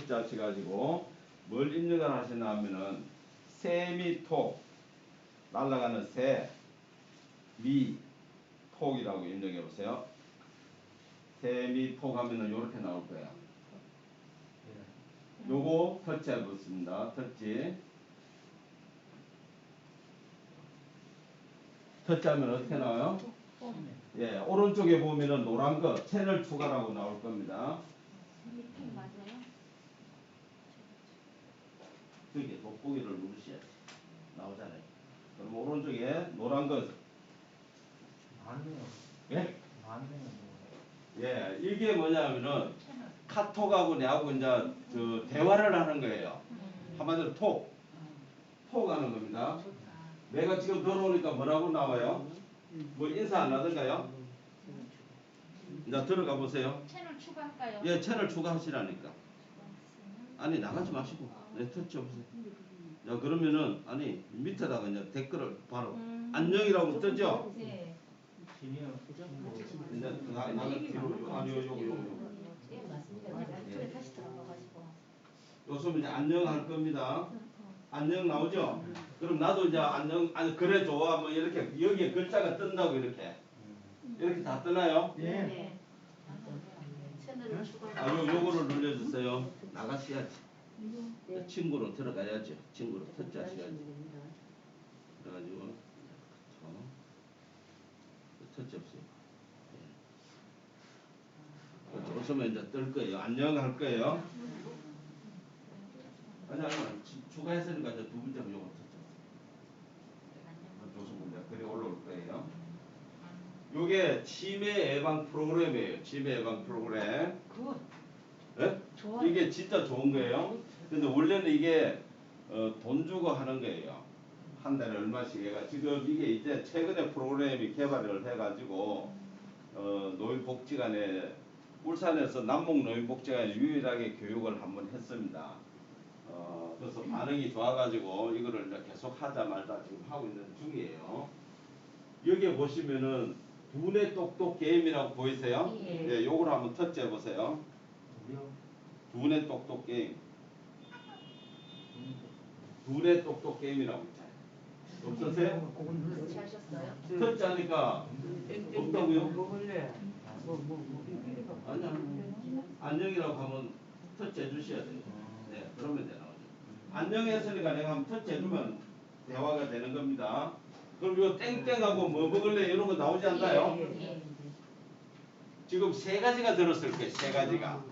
자식 가지고 뭘 입력을 하시나 하면은 세미톡 날아가는 새, 미, 톡이라고 입력해 보세요. 세미톡 하면은 요렇게 나올 거예요. 요거 터치해 보겠습니다. 터치하면 어떻게 나와요? 예, 오른쪽에 보면은 노란 거 채널 추가라고 나올 겁니다. 맞아요? 저기 돋보기를 누르셔야지. 나오잖아요. 그럼 오른쪽에 노란 거. 맞네요. 예? 맞네요. 예, 이게 뭐냐면은 카톡하고 내하고 이제 저 대화를 하는 거예요. 한마디로 톡 하는 겁니다. 내가 지금 들어오니까 뭐라고 나와요? 뭐 인사 안 하던가요? 이제 들어가 보세요. 채널 추가할까요? 예, 채널 추가하시라니까. 아니 나가지 마시고 네, 터치 해보세요. 자 그러면은 아니 밑에다가 이제 댓글을 바로 안녕이라고 뜨죠? 네. 이제 나가 뒤로 아니요 요거. 네. 다시 들어가가지고. 요즘 이제 안녕 할 겁니다. 안녕 나오죠? 그럼 나도 이제 안녕 아니 그래 좋아 뭐 이렇게 여기에 글자가 뜬다고 이렇게 다 뜨나요? 네. 채널을 추가. 요거를 눌러주세요. 나가셔야지. 친구로 들어가야죠. 친구로 터치하셔야지. 그래가지고 터치 없어요. 그렇죠. 웃으면 이제 뜰 거예요. 안녕 할 거예요. 아니 추가했으니까 이제 두 번째 요거 터치. 좋습니다. 글이 올라올 거예요. 요게 치매 예방 프로그램이에요. 치매 예방 프로그램. 네? 이게 진짜 좋은 거예요. 근데 원래는 이게 돈 주고 하는 거예요. 한 달에 얼마씩 해가 지금 이게 이제 최근에 프로그램이 개발을 해가지고 노인복지관에 울산에서 남목노인복지관에 유일하게 교육을 한번 했습니다. 그래서 반응이 좋아가지고 이거를 이제 계속 하자 말자 지금 하고 있는 중이에요. 여기에 보시면은 두뇌 똑똑 게임이라고 보이세요? 예, 요걸 한번 터치해 보세요. 두뇌 똑똑 게임. 두뇌 똑똑 게임이라고 있잖아요. 없으세요? 터치하니까 없다고요? 아니야. 안녕이라고 하면 터치해 주셔야 돼요. 네, 그러면 돼 나오죠. 안녕했으니까 내가 한번 터치해 주면 대화가 되는 겁니다. 그럼 요 땡땡하고 뭐 먹을래 이런 거 나오지 않나요? 지금 세 가지가 들었을 거예요. 세 가지가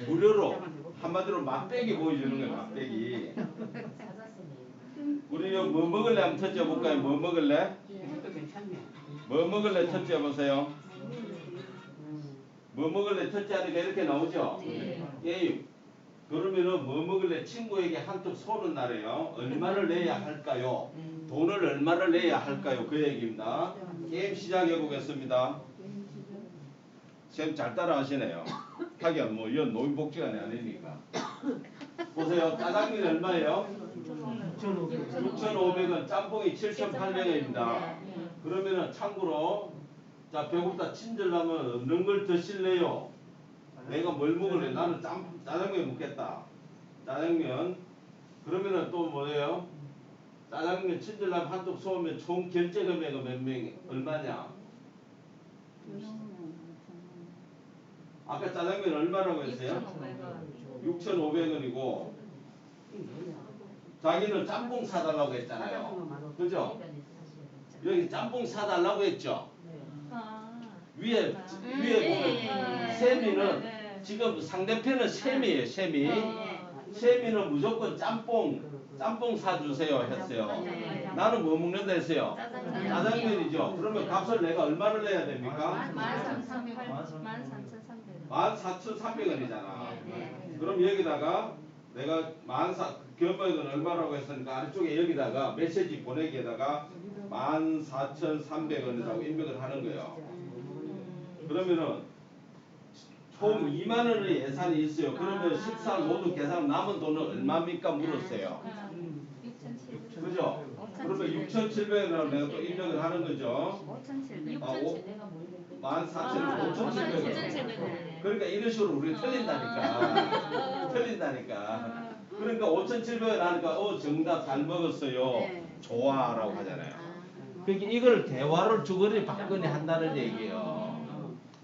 무료로 한마디로 맛배기 보여주는 거예요. 맛배기. 우리 뭐 먹을래 한번 터치해 볼까요? 뭐 먹을래? 뭐 먹을래 터치해 보세요. 뭐 먹을래 터치하니까 이렇게 나오죠? 게임. 그러면은 뭐 먹을래 친구에게 한턱 쏘는 날이에요. 얼마를 내야 할까요? 돈을 얼마를 내야 할까요? 그 얘기입니다. 게임 시작해 보겠습니다. 쌤 잘 따라 하시네요. 하긴 뭐 이건 노인복지관이 아니니까. 보세요. 짜장면이 얼마예요? 6,500원. 짬뽕이 7,800원입니다. 그러면은 참고로 자 배고프다 친절하면 없는 걸 드실래요? 내가 뭘 먹을래? 나는 짜장면 먹겠다. 짜장면. 그러면은 또 뭐예요? 짜장면 친절하면 한턱 쏘면 총 결제 금액은 몇 명? 얼마냐? 아까 짜장면 얼마라고 했어요? 6,500원이고 자기는 짬뽕 사달라고 했잖아요. 그죠? 여기 짬뽕 사달라고 했죠? 위에 보면 세미는 지금 상대편은 셈이에요. 세미는 무조건 짬뽕 사주세요 했어요. 나는 뭐 먹는다 했어요? 짜장면이죠. 그러면 값을 내가 얼마를 내야 됩니까? 14,300원이잖아. 그럼 여기다가 내가 금액은 얼마라고 했으니까 아래쪽에 여기다가 메시지 보내기에다가 14,300원이라고 입력을 하는 거예요. 그러면은 총 2만 원의 예산이 있어요. 그러면 식사 모두 계산 남은 돈은 얼마입니까? 물었어요. 그죠? 그러면 6,700원이라고 내가 또 입력을 하는 거죠. 5,700원. 14,000원, 5,700원. 그러니까 이런 식으로 우리가 틀린다니까. 틀린다니까. 그러니까 5,700원 하니까 정답 잘 먹었어요. 좋아라고 하잖아요. 그러니까 이걸 대화를 주거니 받거니 한다는 얘기예요.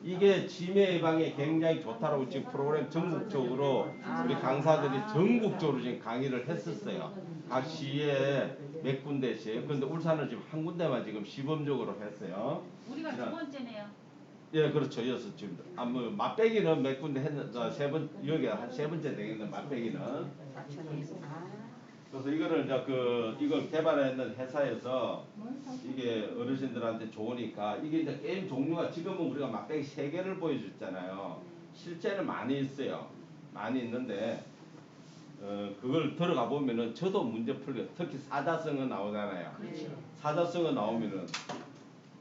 이게 치매 예방에 굉장히 좋다라고 지금 프로그램 전국적으로 우리 강사들이 전국적으로 지금 강의를 했었어요. 각 시에 몇 군데씩. 근데 울산은 지금 한 군데만 지금 시범적으로 했어요. 우리가 두 번째네요. 예, 그렇죠. 여섯 지금 뭐 맛배기는 몇 군데 했는데 여기가 한 세 번째 되겠네. 맛배기는. 그래서 이거를 이제 이걸 개발했는 회사에서 이게 어르신들한테 좋으니까 이게 이제 게임 종류가 지금은 우리가 맛배기 3개를 보여줬잖아요. 실제는 많이 있어요. 많이 있는데 그걸 들어가 보면은 저도 문제 풀려. 특히 사자성어 나오잖아요. 사자성어 나오면은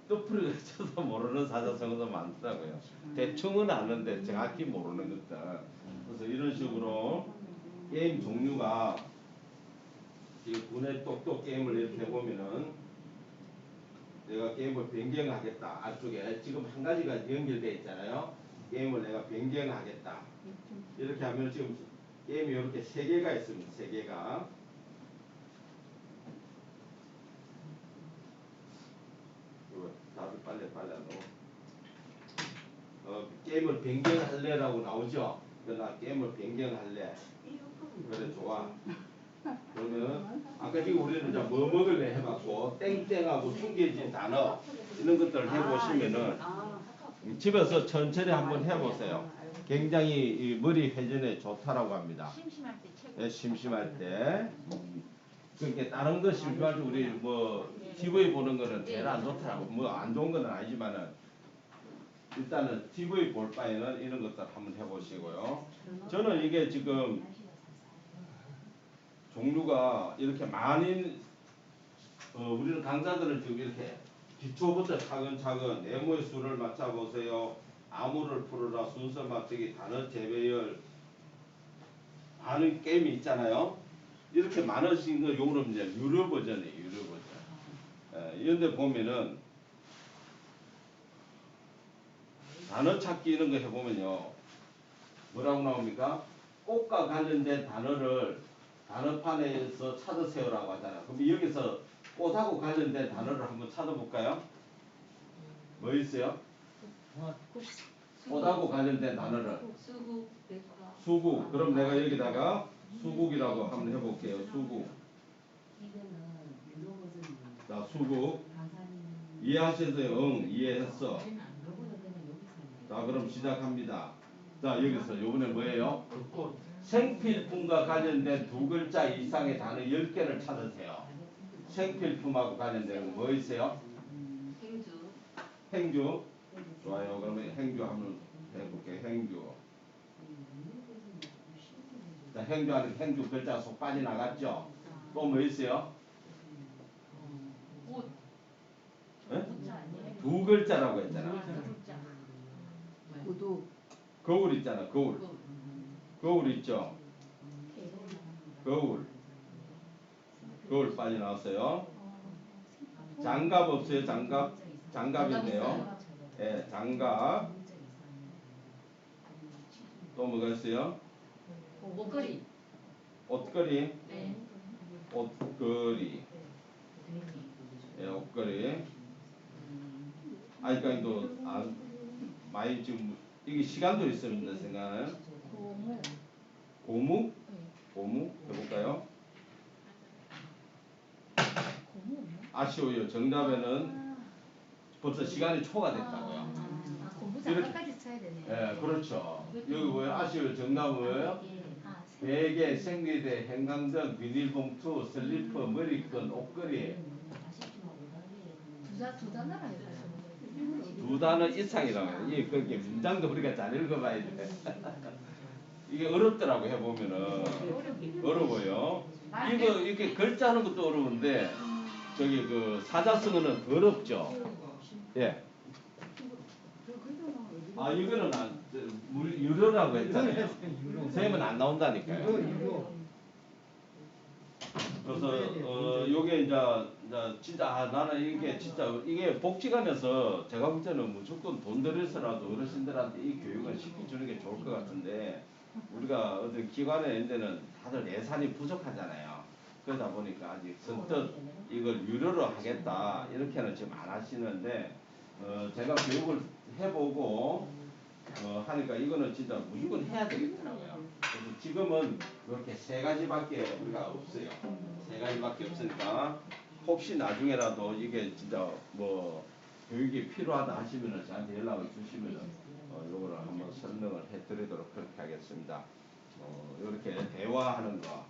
뜻풀이가 저도 모르는 사자성어도 많더라고요. 대충은 아는데 정확히 모르는 것들. 그래서 이런 식으로 게임 종류가 이 분해 똑똑 게임을 이렇게 해보면은 내가 게임을 변경하겠다. 앞쪽에 지금 한 가지가 연결되어 있잖아요. 게임을 내가 변경하겠다. 이렇게 하면 지금 게임이 이렇게 3개가 있습니다. 3개가. 이거 답을 빨리 게임을 변경할래라고 나오죠. 그러나 게임을 변경할래. 그래 좋아. 그러면 아까 지금 우리는 이제 뭐 먹을래 해갖고 땡땡하고 숨겨진 단어 이런 것들을 해보시면은 집에서 천천히 한번 해보세요. 굉장히 이 머리 회전에 좋다라고 합니다. 심심할 때 최고. 예, 심심할 때. 그러니까 다른 거 심심할 때 우리 뭐 TV 보는 거는 제일 안 좋더라고. 뭐 안 좋은 건 아니지만은 일단은 TV 볼 바에는 이런 것들 한번 해보시고요. 저는 이게 지금 종류가 이렇게 많이 우리는 강사들은 지금 이렇게 기초부터 차근차근 네모의 수를 맞춰보세요. 암호를 풀어라 순서 맞추기 단어 재배열 많은 게임이 있잖아요. 이렇게 많으신 거 요거는 이제 유료 버전이에요. 유료 버전. 이런데 보면은 단어 찾기 이런 거 해보면요. 뭐라고 나옵니까? 꽃과 관련된 단어를 단어판에서 찾으세요라고 하잖아요. 그럼 여기서 꽃하고 관련된 단어를 한번 찾아볼까요? 뭐 있어요? 꽃하고 관련된 단어를 수국. 그럼 내가 여기다가 수국이라고 한번 해볼게요. 수국. 자, 수국. 이해하셨어요? 응, 이해했어. 자, 그럼 시작합니다. 자, 여기서 요번에 뭐예요? 생필품과 관련된 2글자 이상의 단어 10개를 찾으세요. 생필품하고 관련된 거 뭐 있어요? 행주. 좋아요. 그러면 행주 한번 해볼게요. 행주. 자, 행주 안에 행주 글자가 속 빠져나갔죠? 또 뭐 있어요? 옷. 네? 옷자 아니에요? 2글자라고 했잖아. 옷자. 구두. 거울 있잖아. 거울. 거울 있죠? 거울. 거울 빠져나왔어요. 장갑 없어요? 장갑? 장갑 있네요. 예, 장갑. 또 뭐가 있어요? 옷걸이. 옷걸이. 네. 옷걸이. 예, 옷걸이. 그러니까 또 많이 지금 이게 시간도 있습니다. 생각은 고무. 고무? 고무 해볼까요? 아쉬워요. 정답에는 벌써 시간이 초과됐다고요. 고무 이렇게. 장갑까지 써야 되네요. 예, 그렇죠. 여기 뭐예요? 아쉬워요. 정답은 뭐예요? 베개, 생리대, 형광등, 비닐봉투, 슬리퍼, 머리끈, 옷걸이. 두 단어라 해서. 2단어 이상이라고 해요. 이게 그렇게 문장도 우리가 잘 읽어봐야 돼. 이게 어렵더라고 해보면은 어려워요. 이거 이렇게 글자 하는 것도 어려운데 저기 사자성어는 더 어렵죠. 예. 이거는 유료라고 했잖아요. 쌤은 안 나온다니까요. 이거 그래서 요게 이제 진짜 나는 이게 진짜 이게 복지관에서 제가 볼 때는 무조건 돈 들여서라도 어르신들한테 이 교육을 시켜주는 게 좋을 것 같은데 우리가 어떤 기관에 있는 데는 다들 예산이 부족하잖아요. 그러다 보니까 아직 선뜻 이걸 유료로 하겠다 이렇게는 지금 안 하시는데 제가 교육을 해보고 하니까 이거는 진짜 무조건 해야 되겠더라고요. 그래서 지금은 이렇게 세 가지밖에 우리가 없어요. 세 가지밖에 없으니까 혹시 나중에라도 이게 진짜 뭐 교육이 필요하다 하시면은 저한테 연락을 주시면은 요거를 한번 설명을 해드리도록 그렇게 하겠습니다. 이렇게 대화하는 거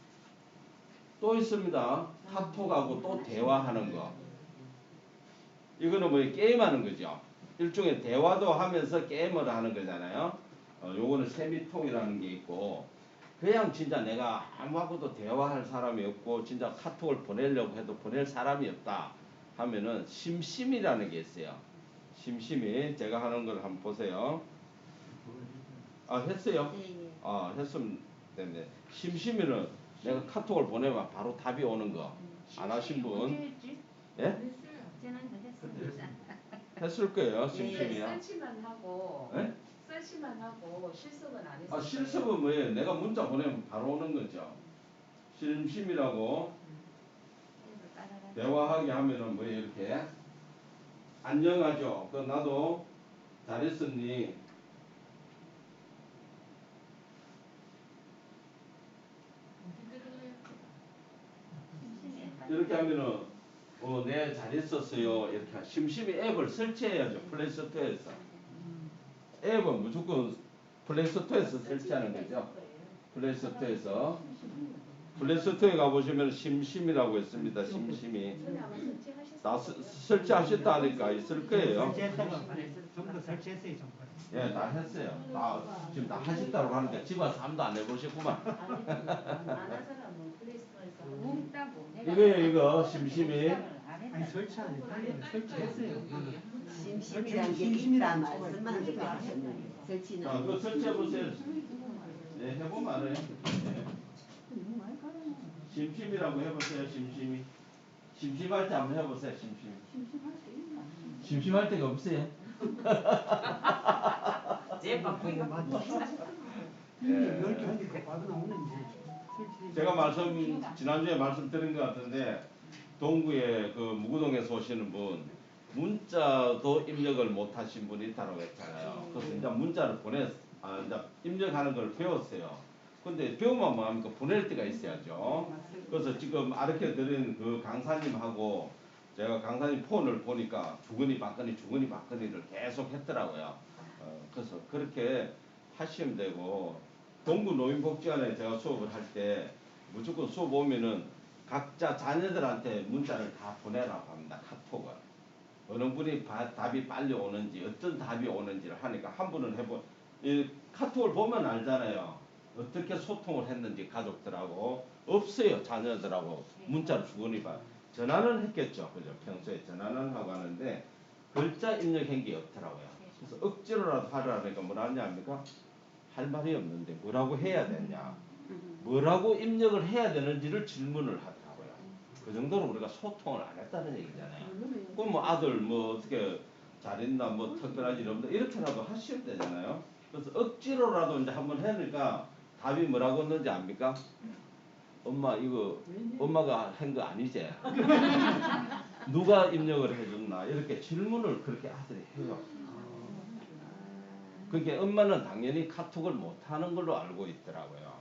또 있습니다. 카톡하고 또 대화하는 거. 이거는 뭐 게임하는 거죠. 일종의 대화도 하면서 게임을 하는 거잖아요. 요거는 세미통이라는 게 있고 그냥 진짜 내가 아무하고도 대화할 사람이 없고 진짜 카톡을 보내려고 해도 보낼 사람이 없다 하면은 심심이라는 게 있어요. 심심이 제가 하는 걸 한번 보세요. 아 했어요? 네. 아 했으면 됐네. 심심이는 내가 카톡을 보내면 바로 답이 오는 거. 안 하신 분? 예? 지난주 했습니다. 했을 거예요. 심심이야. 설치만 하고 예? 설치만 하고 실습은 안 했어요. 아 실습은 뭐예요? 내가 문자 보내면 바로 오는 거죠. 심심이라고 대화하게 하면은 뭐예요? 이렇게 안녕하죠. 그 나도 잘했었니? 이렇게 하면은 네 잘했었어요. 이렇게 심심이 앱을 설치해야죠. 플레이스토어에서. 앱은 무조건 플레이스토어에서 설치하는 거죠. 플레이스토어에서. 플레이스토어에 가보시면 심심이라고 있습니다. 심심이. 전에 아마 설치하셨어요. 다 설치하셨다니까 있을 거예요. 설치했다고 전부 다 설치했어요 전부. 예, 다 했어요. 지금 다 하셨다고 하는데 집 와서 아무도 안 해보셨구만. 안 사람은 플레이스토어에서 몽따고. 이거 심심이. 아니 설치하니 설치했어요. 심심이란 게 있다 말씀하는 거 하셨는데 설치는 자, 그거 설치해보세요. 네, 해보면 알아요. 네. 심심이라고 해보세요. 심심이. 심심할 때 한번 해보세요. 심심이. 심심할 때가 없어요. 제 바쁘니까 예. 넓게 하니까 바로 나오는데 설치. 제가 지난주에 말씀드린 것 같은데 동구에 그 무구동에서 오시는 분 문자도 입력을 못 하신 분이 있다고 했잖아요. 그래서 이제 문자를 이제 입력하는 걸 배웠어요. 근데 배우면 뭐합니까? 보낼 때가 있어야죠. 그래서 지금 아르케 드린 그 강사님하고 제가 강사님 폰을 보니까 주거니 받거니를 계속 했더라고요. 그래서 그렇게 하시면 되고 동구 노인복지관에 제가 수업을 할 때 무조건 수업 오면은 각자 자녀들한테 문자를 다 보내라고 합니다. 카톡을. 어느 분이 답이 빨리 오는지 어떤 답이 오는지를 하니까 한 분은 이 카톡을 보면 알잖아요. 어떻게 소통을 했는지 가족들하고 없어요. 자녀들하고 문자를 주거니 받. 전화는 했겠죠. 그죠? 평소에 전화는 하고 하는데 글자 입력한 게 없더라고요. 그래서 억지로라도 하라니까 뭐라 하냐합니까? 할 말이 없는데 뭐라고 해야 되냐? 뭐라고 입력을 해야 되는지를 질문을 하더라고요. 그 정도로 우리가 소통을 안 했다는 얘기잖아요. 그럼 뭐 아들 뭐 어떻게 잘 있나 뭐 특별한 일 없나 이렇게라도 하시면 되잖아요. 그래서 억지로라도 이제 한번 해니까 답이 뭐라고 했는지 압니까? 엄마 이거 엄마가 한 거 아니지? 누가 입력을 해줬나 이렇게 질문을 그렇게 아들이 해요. 그러니까 엄마는 당연히 카톡을 못하는 걸로 알고 있더라고요.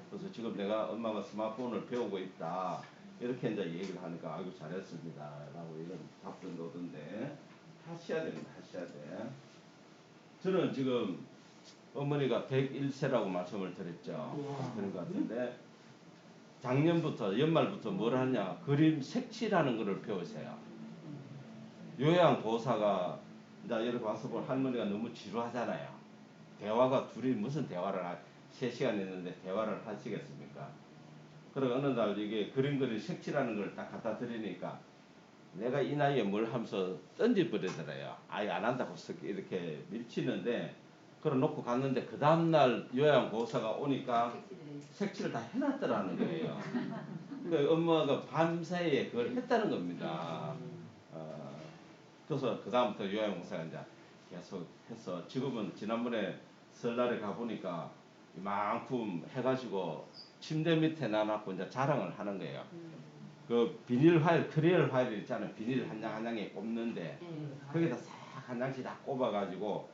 그래서 지금 내가 엄마가 스마트폰을 배우고 있다 이렇게 이제 얘기를 하니까 아이고 잘했습니다 라고 이런 답변도 오던데 하셔야 됩니다. 하셔야 돼. 저는 지금 어머니가 101세라고 말씀을 드렸죠. 그런 것 같은데 작년부터 연말부터 뭘 하냐 그림 색칠하는 거를 배우세요. 요양보호사가 이제 이렇게 와서 볼 할머니가 너무 지루하잖아요. 대화가 둘이 무슨 대화를 3시간 했는데 대화를 하시겠습니까? 그리고 어느 날 이게 그림 색칠하는 걸 딱 갖다 드리니까 내가 이 나이에 뭘 하면서 던져버리더래요. 아예 안 한다고 이렇게 밀치는데 그래 놓고 갔는데 그 다음날 요양보호사가 오니까 색칠을 다 해놨더라는 거예요. 그 엄마가 밤사이에 그걸 했다는 겁니다. 그래서 그 다음부터 요양 목사가 이제 계속 해서 지금은 지난번에 설날에 가보니까 이만큼 해가지고 침대 밑에 놔놓고 이제 자랑을 하는 거예요. 그 비닐 화일, 크리얼 화일 있잖아요. 비닐 한 장 한 장에 꼽는데 거기다 싹 한 장씩 다 꼽아가지고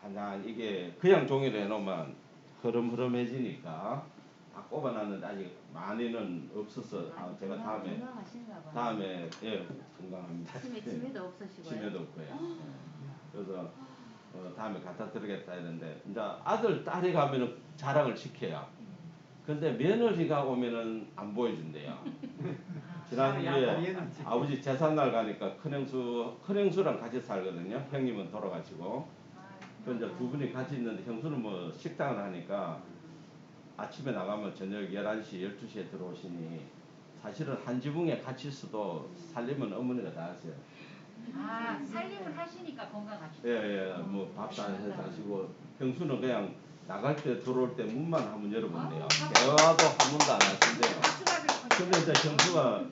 한 장 이게 그냥 종이로 해놓으면 흐름흐름해지니까 다 꼽아놨는데 아직 많이는 없어서 제가 건강하신가 봐. 다음에 예 건강합니다. 치매도 없으시고요. 치매도 없고요. 그래서 다음에 갖다 드리겠다 했는데 이제 아들 딸이 가면은 자랑을 시켜요. 근데 며느리가 오면은 안 보여준대요. 지난주에 아버지 제삿날 가니까 큰형수랑 같이 살거든요. 형님은 돌아가시고. 그 이제 두 분이 같이 있는데 형수는 뭐 식당을 하니까 아침에 나가면 저녁 11시, 12시에 들어오시니 사실은 한 지붕에 같이 있어도 살림은 어머니가 다 하세요. 아, 살림을 하시니까 건강하시죠. 예, 뭐 밥도 안 해서 하시고 형수는 그냥 나갈 때 들어올 때 문만 한번 열어본대요. 대화도 한 번도 안 하신대요. 근데 이제 형수가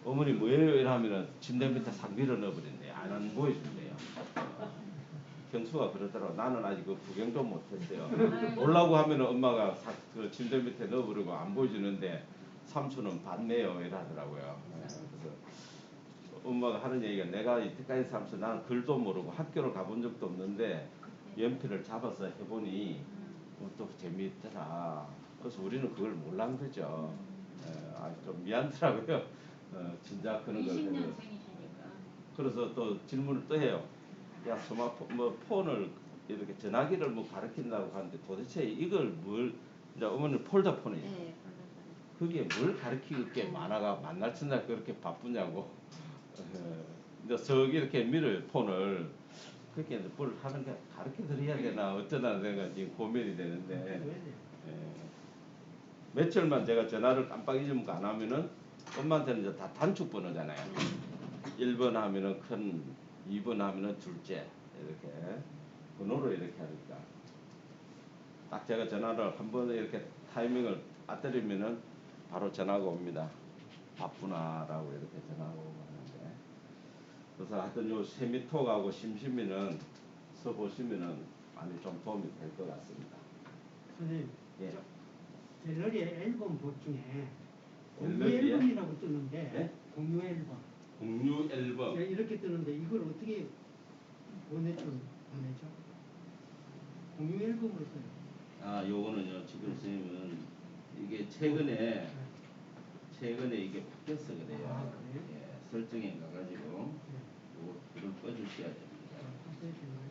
어머니 뭐예요? 이러면은 침대 밑에 싹 밀어 넣어버린대요. 안 보여준대요. 경수가 그러더라고. 나는 아직 그 구경도 못했어요. 올라고 하면은 엄마가 싹 그 침대 밑에 넣어버리고 안 보여주는데 삼촌은 봤네요 이러더라고요. 그래서 엄마가 하는 얘기가 내가 이때까지 살면서 나는 글도 모르고 학교를 가본 적도 없는데 연필을 잡아서 해보니 또 재미있더라. 그래서 우리는 그걸 몰란 거죠. 좀 미안하더라고요. 진작 그런 걸. 20년생이시니까. 그래서 또 질문을 또 해요. 야 스마트폰 뭐 폰을 이렇게 전화기를 뭐 가르친다고 하는데 도대체 이걸 뭘 이제 어머니 폴더폰이에요. 네, 그게 뭘 가르칠 게 많아가 만날 날 그렇게 바쁘냐고. 이제 저기 이렇게 밀어요 폰을. 그렇게 뭘 하는 게 가르쳐 드려야 되나 어쩌나 내가 지금 고민이 되는데 며칠만 제가 전화를 깜빡 잊으면 안 하면은 엄마한테는 이제 다 단축 번호잖아요. 1번 하면은 큰, 2번 하면은 둘째 이렇게 번호로 이렇게 하니까 딱 제가 전화를 한 번에 이렇게 타이밍을 빠뜨리면은 바로 전화가 옵니다. 바쁘나라고 이렇게 전화가 오고 하는데 그래서 하여튼 요 세미톡하고 심심이는 써보시면은 많이 좀 도움이 될 것 같습니다. 선생님, 예. 갤러리 앨범 봇 중에 공유 갤러리에? 앨범이라고 뜨는데 네? 공유 앨범 공유 앨범. 이렇게 뜨는데 이걸 어떻게 보내죠? 공유 앨범으로 써요. 요거는요 지금 선생님은 이게 최근에 이게 바뀌었어 그래요. 그래요? 예, 설정에 가가지고 이걸 꺼주셔야 됩니다.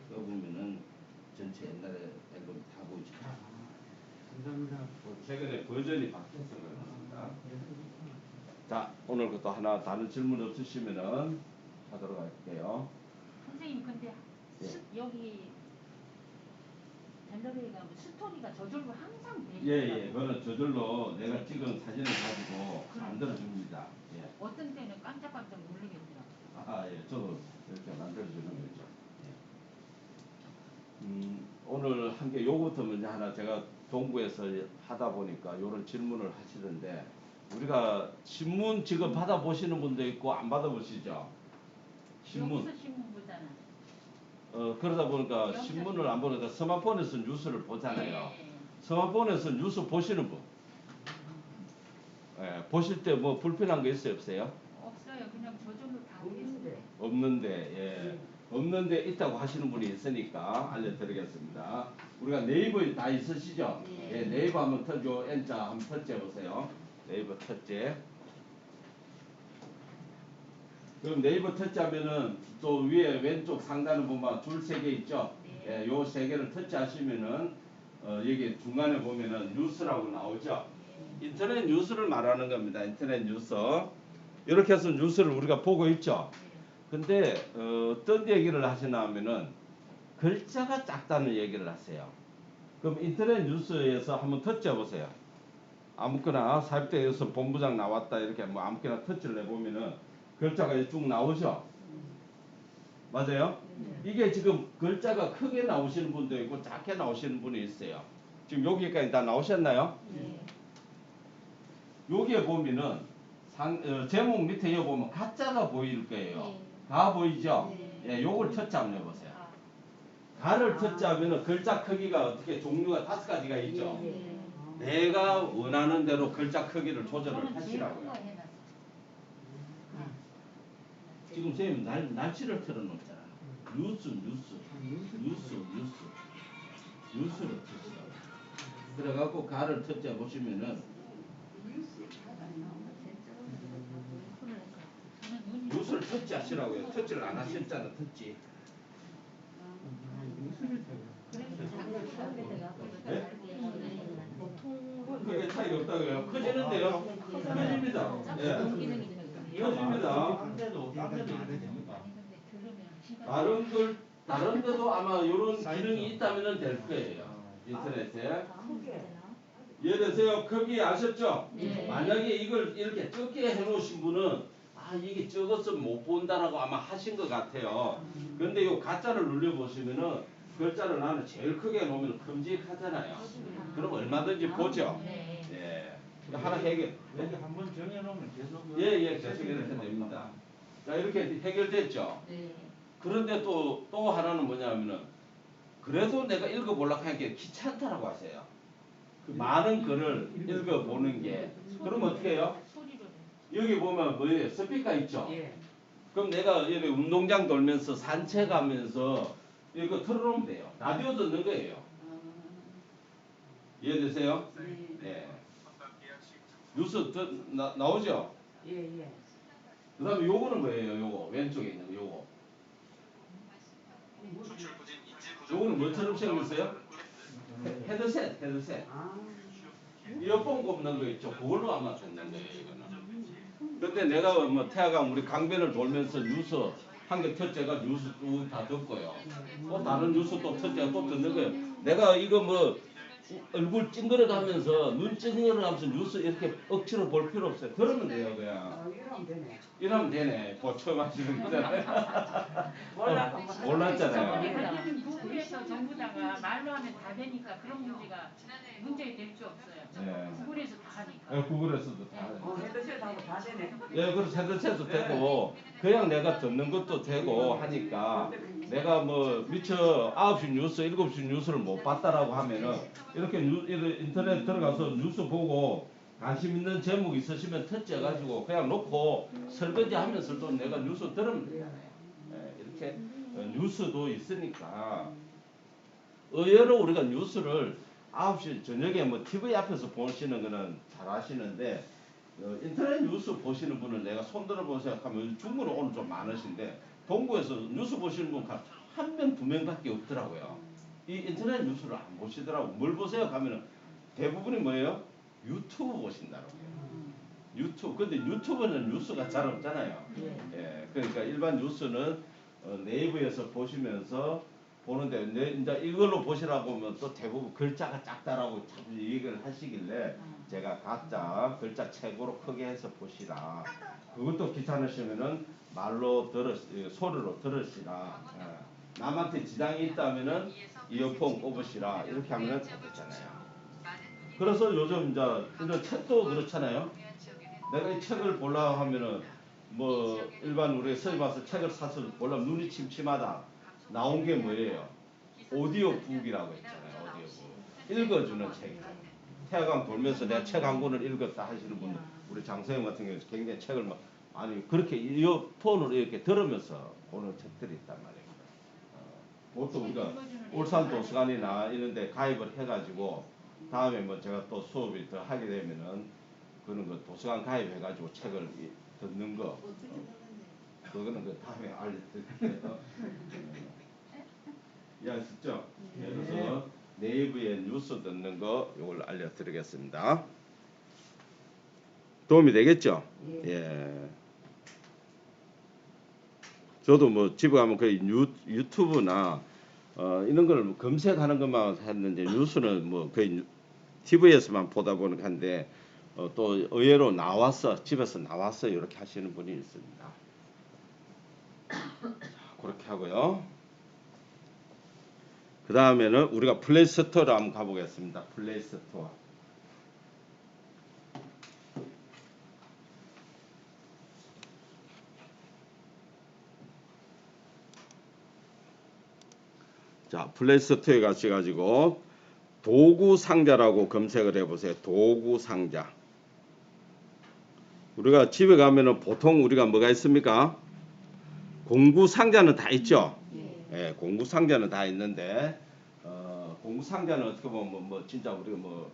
꺼보면은 전체 옛날에 앨범 다 보이죠. 감사합니다. 최근에 버전이 바뀌어서 그렇습니다. 자 오늘 그것도 하나 다른 질문 없으시면은 하도록 할게요. 선생님 근데 예. 여기 갤러리에 가면 스토리가 저절로 항상 돼 예, 있더라고요. 그거는 저절로 내가 찍은 사진을 가지고 만들어줍니다. 예. 어떤 때는 깜짝깜짝 놀라겠더라고요. 예, 저도 이렇게 만들어주는 거죠. 예. 오늘 한 게 요거부터 먼저 하나 제가 동부에서 하다 보니까 요런 질문을 하시던데 우리가 신문 지금 받아보시는 분도 있고 안 받아보시죠? 신문. 여기서 신문 보잖아. 그러다 보니까 신문을 안 보는데 스마트폰에서 뉴스를 보잖아요. 네. 스마트폰에서 뉴스 보시는 분. 예, 보실 때 뭐 불편한 거 있어요, 없어요? 없어요. 그냥 저절로 다 없는데. 없는데, 예. 없는데 있다고 하시는 분이 있으니까 알려드리겠습니다. 우리가 네이버에 다 있으시죠? 예, 네이버 한번 터죠. N자 한번 터치해 보세요. 네이버 터치. 그럼 네이버 터치하면은 또 위에 왼쪽 상단을 보면 줄 3개 있죠? 예, 요 3개를 터치하시면은 여기 중간에 보면은 뉴스라고 나오죠? 인터넷 뉴스를 말하는 겁니다. 인터넷 뉴스. 이렇게 해서 뉴스를 우리가 보고 있죠? 근데 어떤 얘기를 하시나 하면은 글자가 작다는 얘기를 하세요. 그럼 인터넷 뉴스에서 한번 터치해 보세요. 아무거나 사입대에서 본부장 나왔다 이렇게 뭐 아무거나 터치를 해보면은 글자가 쭉 나오죠. 맞아요? 이게 지금 글자가 크게 나오시는 분도 있고 작게 나오시는 분이 있어요. 지금 여기까지 다 나오셨나요? 여기에 보면은 제목 밑에 여기 보면 가짜가 보일 거예요. 네. 가 보이죠? 네. 예, 요걸 터치 한번 해보세요. 아, 가를 터치하면 글자 크기가 어떻게 종류가 5가지가 있죠. 네. 내가 원하는 대로 글자 크기를 조절을 저는 제일 큰거 하시라고요. 해놨어요. 지금 선생님 날씨를 틀어놓잖아. 뉴스를 터치하고. 그래갖고 가를 터치해 보시면은 저는 눈이 뉴스를 터치하시라고요. 터치를 안 하셨잖아. 터치. 뉴스를 타요. 네? 보통 크게 차이가 없다고요. 커지는데요. 커집니다. 예. 커집니다. 딴 데도 이렇게 됩니까? 아니 근데 들으면 귀가 다른 데도 아마 이런 기능이 있다면 될 거예요. 인터넷에. 예를 들어서 크기 아셨죠? 네. 만약에 이걸 이렇게 적게 해놓으신 분은 이게 적어서 못 본다라고 아마 하신 것 같아요. 근데 이 가짜를 눌러보시면은 글자를 나는 제일 크게 놓으면 큼직하잖아요. 그럼 얼마든지 보죠. 네. 예. 하나 해결. 여기 한번 정해놓으면 계속 예, 계속 이렇게 됩니다. 자, 이렇게 해결됐죠? 네. 그런데 또 하나는 뭐냐면은 그래도 내가 읽어보려고 하는 게 귀찮다라고 하세요. 그 많은 글을 읽어보는 게. 그럼 어떻게 해요? 소리로 여기 보면 뭐예요? 스피커 있죠? 예. 그럼 내가 여기 운동장 돌면서 산책하면서 이거 틀어놓으면 돼요. 라디오 듣는 거예요. 이해되세요? 네. 뉴스 나오죠? 예. 그 다음에 요거는 뭐예요? 요거 왼쪽에 있는 거 요거. 요거는 뭐처럼 생겼어요? 헤드셋. 이어폰 꼽는 거 있죠? 그걸로 아마 듣는 거예요 이거는. 근데 내가 뭐 태아강 우리 강변을 돌면서 뉴스 한 개 터째가 뉴스 쭉 다 듣고요. 또 다른 뉴스 또 터째가 또 듣는 거예요. 내가 이거 뭐 얼굴 찡그려가면서 눈 찡그려가면서 뉴스 이렇게 억지로 볼 필요 없어요. 들으면 돼요 그냥. 이러면 되네. 이러면 되네. 처음 하시는 거잖아요. 몰랐잖아요. 몰랐잖아요. 관계는 구글에서 전부 다가 말로 하면 다 되니까 그런 문제 될 게 없어요. 네. 구글에서 다 하니까. 네, 구글에서도 다. 헤드셋하고 다 되네. 예, 그래서 헤드셋도 되고 그냥 내가 듣는 것도 되고 하니까 내가 뭐 미처 9시 뉴스, 7시 뉴스를 못 봤다라고 하면은 이렇게 인터넷 들어가서 뉴스 보고 관심 있는 제목 있으시면 터치해가지고 그냥 놓고 설거지 하면서도 내가 뉴스 들으면 되잖아요. 예, 이렇게 뉴스도 있으니까 의외로 우리가 뉴스를 9시 저녁에 뭐 TV 앞에서 보시는 거는 잘 아시는데 인터넷 뉴스 보시는 분은 내가 손들어 보세요 하면 중국은 오늘 좀 많으신데 동구에서 뉴스 보시는 분 한 명, 두 명밖에 없더라고요. 이 인터넷 뉴스를 안 보시더라고. 뭘 보세요? 하면은 대부분이 뭐예요? 유튜브 보신다고요. 유튜브. 근데 유튜브는 뉴스가 잘 없잖아요. 예, 그러니까 일반 뉴스는 네이버에서 보시면서 보는데 이제 이걸로 보시라고 하면 또 대부분 글자가 작다라고 자꾸 얘기를 하시길래 제가 각자 글자 최고로 크게 해서 보시라. 그것도 귀찮으시면은 말로 소리로 들으시라. 예. 남한테 지장이 있다면은 이어폰 꼽으시라. 이렇게 하면은 되잖아요. 그래서 요즘 이제 책도 그렇잖아요. 내가 이 책을 보려고 하면은 뭐 일반 우리 서울 와서 책을 사서 보려면 눈이 침침하다. 나온 게 뭐예요? 오디오북이라고 있잖아요. 오디오북. 읽어주는 책이죠. 태화강 돌면서 내가 책 한 권을 읽었다 하시는 분들, 우리 장선영 같은 경우는 굉장히 책을 막 아니 그렇게 이어폰으로 이렇게 들으면서 보는 책들이 있단 말이에요. 그것도 우리가 울산 도서관이나 이런 데 가입을 해가지고 다음에 뭐 제가 또 수업이 더 하게 되면은 그런 거 도서관 가입해가지고 책을 듣는 거 그거는 그 다음에 알려드릴게요. 이해하셨죠? 그래서 네이버에 뉴스 듣는 거 이걸 알려드리겠습니다. 도움이 되겠죠? 예. 저도 뭐 집에 가면 거의 유튜브나 이런 걸 검색하는 것만 했는데 뉴스는 뭐 거의 TV에서만 보다 보니까 한데 또 의외로 집에서 나와서 이렇게 하시는 분이 있습니다. 그렇게 하고요. 그 다음에는 우리가 플레이스토어로 한번 가보겠습니다. 플레이스토어. 자, 플레이스토어에 가셔가지고 도구 상자라고 검색을 해보세요. 도구 상자. 우리가 집에 가면은 보통 우리가 뭐가 있습니까? 공구 상자는 다 있죠. 예, 공구 상자는 다 있는데 공구 상자는 어떻게 보면 뭐 진짜 우리가 뭐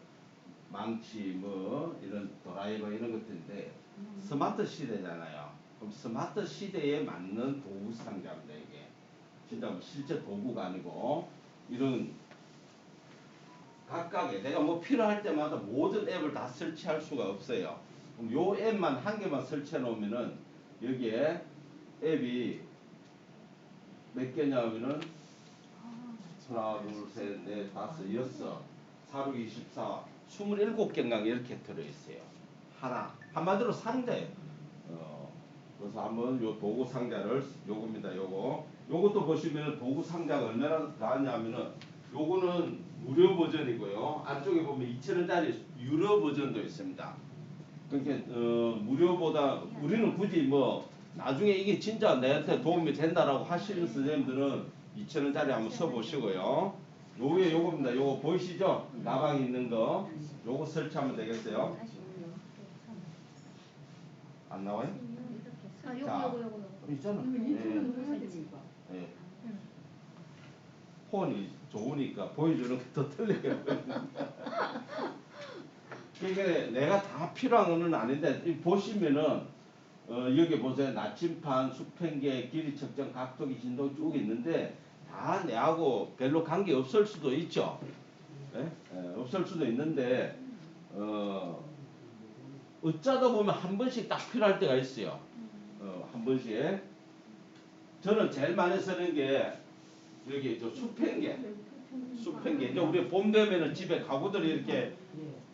망치 뭐 이런 도라이버 이런 것들인데 스마트 시대잖아요. 그럼 스마트 시대에 맞는 도구 상자입니다. 이게 진짜 뭐 실제 도구가 아니고 이런 각각의 내가 뭐 필요할 때마다 모든 앱을 다 설치할 수가 없어요. 그럼 요 앱만 한 개만 설치해 놓으면은 여기에 앱이 몇 개냐면은 하나, 둘, 셋, 넷, 다섯, 여섯, 4, 6, 24, 27개인가 이렇게 들어있어요. 하나. 한마디로 상자예요. 그래서 한번 요 도구 상자를 요겁니다. 요것도 보시면은 도구 상자가 얼마나 나왔냐면은 요거는 무료 버전이고요. 안쪽에 보면 2,000원짜리 유료 버전도 있습니다. 그러니까 무료보다 우리는 굳이 뭐 나중에 이게 진짜 내한테 도움이 된다라고 하시는 선생님들은 2,000원짜리 한번 써보시고요. 요게 요겁니다. 요거 보이시죠? 가방에 있는 거. 요거 설치하면 되겠어요. 안 나와요? 자, 있잖아. 예. 폰이 좋으니까 보여주는 것도 틀려요. 그러니까 내가 다 필요한 거는 아닌데 보시면은 여기 보세요. 나침판, 수평계, 길이 측정, 각도기, 진동 쭉 있는데 다 내하고 별로 관계 없을 수도 있죠. 예? 없을 수도 있는데 어쩌다 보면 한 번씩 딱 필요할 때가 있어요. 한 번씩. 저는 제일 많이 쓰는 게 여기 저 수평계. 이제 우리 봄 되면은 집에 가구들이 이렇게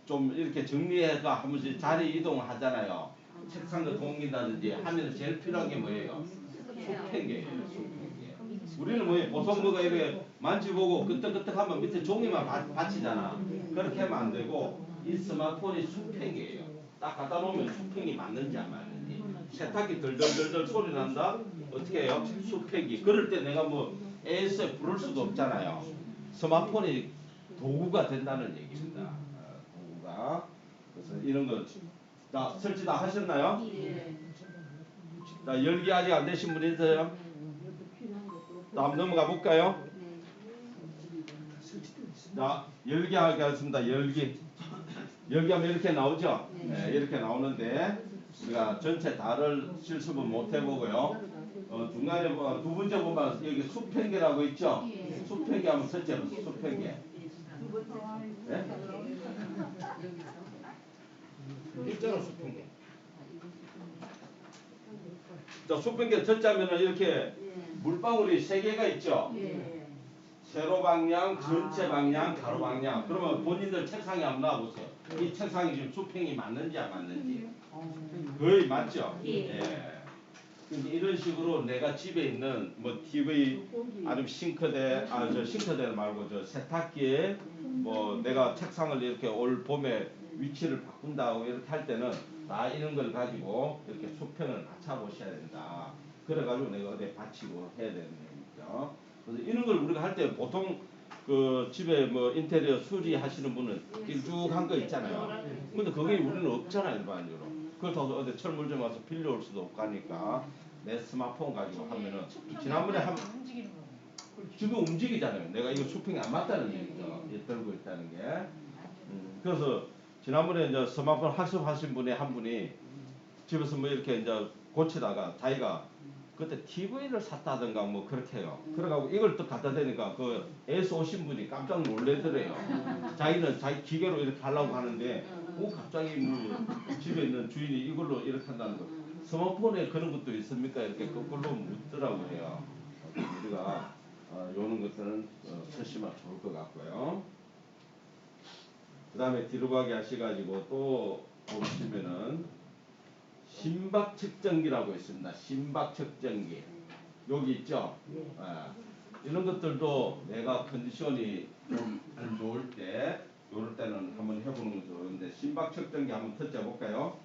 좀 이렇게 정리해가 한 번씩 자리 이동을 하잖아요. 책상도 옮긴다든지 하면 제일 필요한 게 뭐예요? 수평계예요. 수평계. 우리는 뭐예요? 보통 뭐가 이렇게 만지보고 끄떡끄떡하면 밑에 종이만 받치잖아. 그렇게 하면 안 되고 이 스마트폰이 수평계예요. 딱 갖다 놓으면 수평이 맞는지 안 맞는지. 세탁기 덜덜덜덜 소리 난다? 어떻게 해요? 수평기. 그럴 때 내가 뭐 AS에 부를 수도 없잖아요. 스마트폰이 도구가 된다는 얘기입니다. 도구가. 그래서 이런 거 자, 설치 다 하셨나요? 자, 열기 아직 안 되신 분 있어요? 다음 넘어가 볼까요? 자, 열기 하겠습니다. 열기 하면 이렇게 나오죠? 네, 이렇게 나오는데 우리가 전체 다를 실습은 못 해보고요. 중간에 두 번째 보면 여기 수평계라고 있죠? 수평계 한번 설치해보세요. 수평계. 네? 있잖아, 수평계. 자, 수평계 설치하면은 이렇게 물방울이 3개가 있죠? 세로 방향, 전체 방향, 가로 방향. 그러면 본인들 책상에 한번 놔보세요. 이 책상이 지금 수평이 맞는지 안 맞는지. 거의 맞죠? 예. 이런 식으로 내가 집에 있는 뭐 TV 아니면 싱크대, 저 싱크대 말고 저 세탁기에 뭐 내가 책상을 이렇게 올 봄에 위치를 바꾼다고 이렇게 할 때는 다 이런 걸 가지고 이렇게 수평을 맞춰 보셔야 된다. 그래가지고 내가 어디에 받치고 해야 되는 얘기죠. 그래서 이런 걸 우리가 할 때 보통 그 집에 뭐 인테리어 수리하시는 분은 길쭉한 거 있잖아요. 근데 그게 우리는 없잖아요, 일반적으로. 그렇다고 어디 철물 점 와서 빌려올 수도 없고 하니까 내 스마트폰 가지고 하면은 지난번에 지금 움직이잖아요. 내가 이거 수평이 안 맞다는 얘기죠. 들고 있다는 게. 그래서 지난번에 이제 스마트폰 학습하신 분이 한 분이 집에서 뭐 이렇게 이제 고치다가 자기가 그때 TV를 샀다든가 뭐 그렇게 해요. 그래가지고 이걸 또 갖다 대니까 그 애서 오신 분이 깜짝 놀래더래요. 자기는 자기 기계로 이렇게 하려고 하는데 갑자기 뭐 집에 있는 주인이 이걸로 이렇게 한다는 거. 스마트폰에 그런 것도 있습니까? 이렇게 거꾸로 묻더라고 해요. 우리가 요런 것들은 쓰시면 좋을 것 같고요. 그 다음에 뒤로 가게 하셔가지고 또 보시면은 심박 측정기라고 있습니다. 심박 측정기. 여기 있죠? 이런 것들도 내가 컨디션이 좀 안 좋을 때, 요럴 때는 한번 해보는 거 좋은데, 심박 측정기 한번 터치해 볼까요?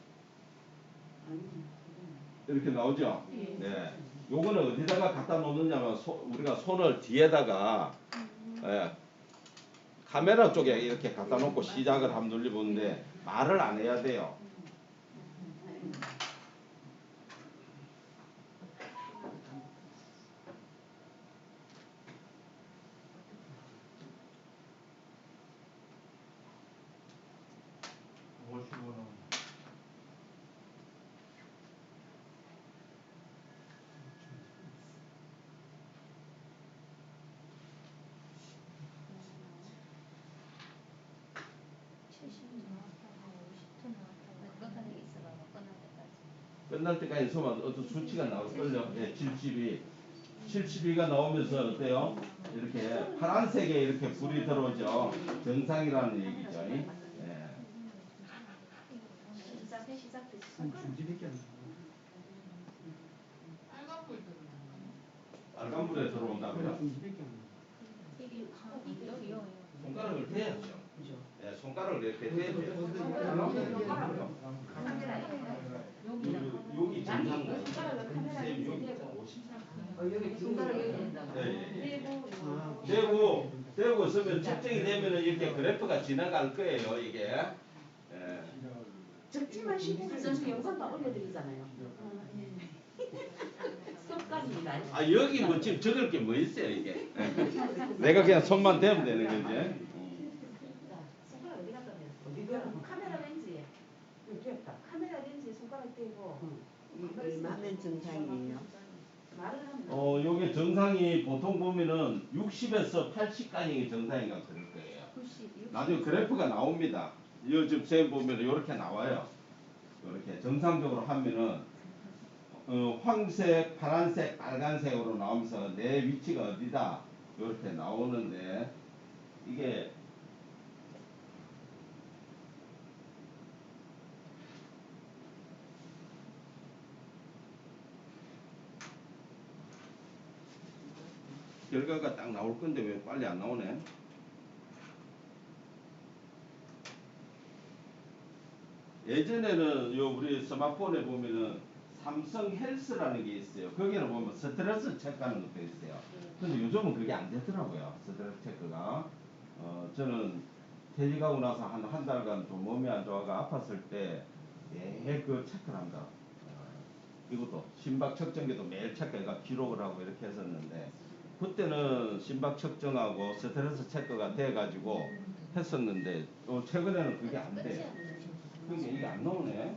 이렇게 나오죠? 네. 요거는 어디다가 갖다 놓느냐면 우리가 손을 뒤에다가 카메라 쪽에 이렇게 갖다 놓고 시작을 한번 눌려보는데 말을 안 해야 돼요. 끝날 때까지 있으면 어떤 수치가 나올걸요. 예, 72가 나오면서 어때요? 이렇게 파란색에 이렇게 불이 들어오죠. 정상이라는 얘기죠. 예. 중지밖에 안 빨간 불에 들어온다고요? 중지밖에 안 손가락을 대야죠. 예, 손가락을 이렇게 대야죠. 여기 정상 나요. 쌤 여기 50. 여기 손가락 여기 된다고. 예. 아, 대고 있으면 측정이 되면은 이렇게 그래프가 지나갈 거예요, 이게. 예. 적지 마시고 나중에 영상 다 올려드리잖아요. 쏙까지입니다. 아, 여기 뭐 지금 적을 게 뭐 있어요, 이게. 내가 그냥 손만 대면 되는 거지. 손가락 어디 갔다 냈어? 어디가? 카메라 렌즈에. 이렇게 했다. 카메라 렌즈에 손가락 대고. 얼마면 정상이에요? 말을 하면. 요게 정상이 보통 보면은 60에서 80까지 정상인가 그럴 거예요. 90, 나중에 그래프가 나옵니다. 요즘 쌤 보면 이렇게 나와요. 이렇게 정상적으로 하면은 황색, 파란색, 빨간색으로 나오면서 내 위치가 어디다 이렇게 나오는데 이게 결과가 딱 나올 건데 왜 빨리 안 나오네? 예전에는 요 우리 스마트폰에 보면은 삼성 헬스라는 게 있어요. 거기는 보면 스트레스 체크하는 것도 있어요. 근데 요즘은 그게 안 되더라고요. 스트레스 체크가. 저는 퇴직하고 나서 한 달간 좀 몸이 안 좋아가 아팠을 때 매일 그 체크를 합니다. 이것도 심박 측정기도 매일 체크해가 기록을 하고 이렇게 했었는데 그때는 심박 측정하고 스트레스 체크가 돼가지고 했었는데 최근에는 그게 안 돼. 그러니까 이게 안 나오네.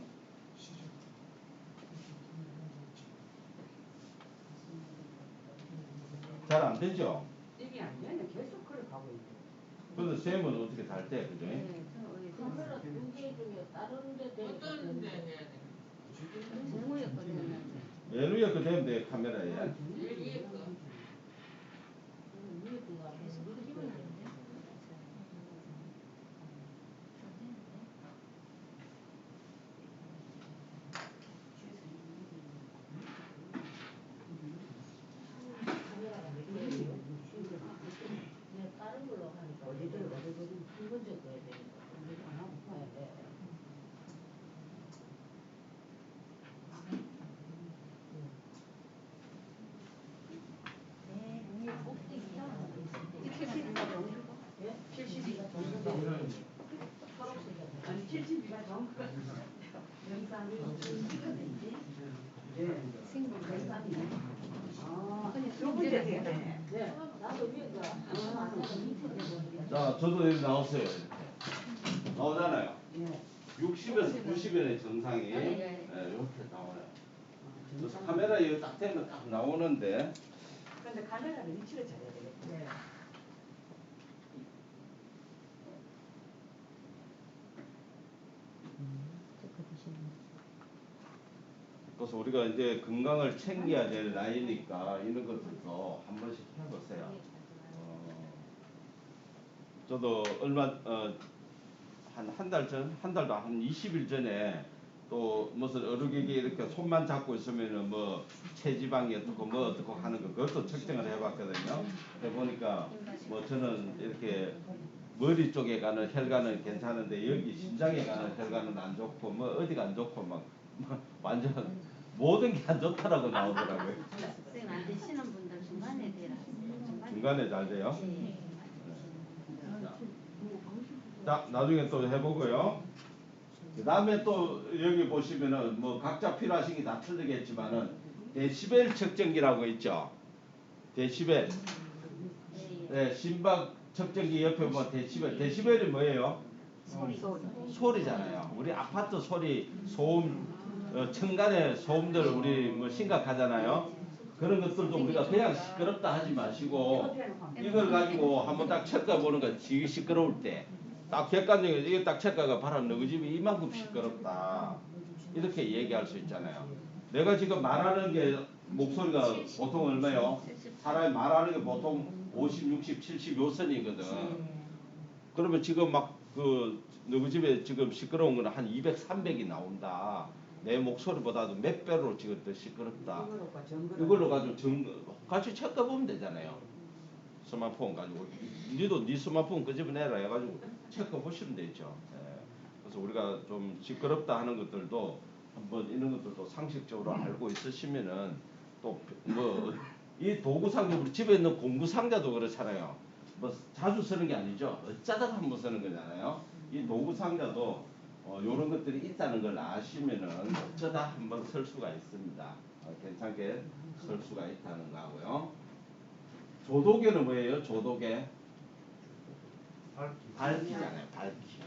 잘 안 되죠? 이게 안 되네. 계속 그래 가고 있네. 근데 쌤은 어떻게 달 때, 그죠? 카메라 2개 중에 다른 데 대고. 어떤 데 해야 돼? 제목이었거든요. 메뉴에 그 되면 돼, 카메라에. 제일 위에 거. 위에 거가 계속 끄집어야 되는데. 카메라가 몇 개예요? 내가 다른 걸로 하니까 어디든 한 번째 거야 되니까. 네, 네. 예? 72가 좋은 거 아니 72가 좋은 거 같아. 영상이 찍어내지? 네. 생물 영상이네. 아, 두 번째 되네. 네. 나도 위에가 맞아서 밑에 되고. 자, 저도 여기 나왔어요. 이렇게. 나오잖아요. 예. 60에서 90의 정상이 네. 이렇게 나와요. 그래서 카메라 여기 딱 되면 딱 나오는데 근데 카메라를 위치를 잘해야 되겠다. 네. 그래서 우리가 이제 건강을 챙겨야 될 나이니까 이런 것들도 한 번씩 해보세요. 저도 한 달 전, 한 달도 한 20일 전에 또 무슨 어르기기 이렇게 손만 잡고 있으면은 뭐 체지방이 어떻고 뭐 어떻고 하는 거 그것도 측정을 해봤거든요. 해보니까 뭐 저는 이렇게 머리 쪽에 가는 혈관은 괜찮은데 여기 심장에 가는 혈관은 안 좋고 뭐 어디가 안 좋고 막 완전 모든 게 안 좋다라고 나오더라고요. 선생님 안 되시는 분들 중간에 대라. 중간에 잘 돼요. 네. 자, 나중에 또 해보고요. 그 다음에 또 여기 보시면은 뭐 각자 필요하신 게 다 틀리겠지만은 데시벨 측정기라고 있죠. 데시벨. 네, 심박 측정기 옆에 보면 데시벨. 데시벨이 뭐예요? 소리잖아요. 우리 아파트 소리, 소음, 층간의 소음들 우리 뭐 심각하잖아요. 그런 것들도 우리가 그냥 시끄럽다 하지 마시고 이걸 가지고 한번 딱 체크해보는 거 되게 시끄러울 때 딱 객관적으로 이게 딱 체크가 봐라 너희 집이 이만큼 시끄럽다 이렇게 얘기할 수 있잖아요. 내가 지금 말하는 게 목소리가 보통 얼마요? 사람이 말하는 게 보통 50, 60, 70 요 선이거든. 그러면 지금 막 너희 집에 지금 시끄러운 거는 한 200, 300이 나온다. 내 목소리보다도 몇 배로 지금 더 시끄럽다. 이걸로 가지고 같이 체크해보면 되잖아요. 스마트폰 가지고 니도 네 스마트폰 끄집어내라 해가지고 체크해보시면 되죠. 예. 그래서 우리가 좀 시끄럽다 하는 것들도 한번 이런 것들도 상식적으로 알고 있으시면은 또 뭐 이 도구 상자 우리 집에 있는 공구 상자도 그렇잖아요. 뭐 자주 쓰는 게 아니죠. 어쩌다가 한번 쓰는 거잖아요. 이 도구 상자도 요런 것들이 있다는 걸 아시면은 어쩌다 한번 쓸 수가 있습니다. 괜찮게 쓸 수가 있다는 거고요. 조도계는 뭐예요? 조도계? 밝기잖아요. 밝기.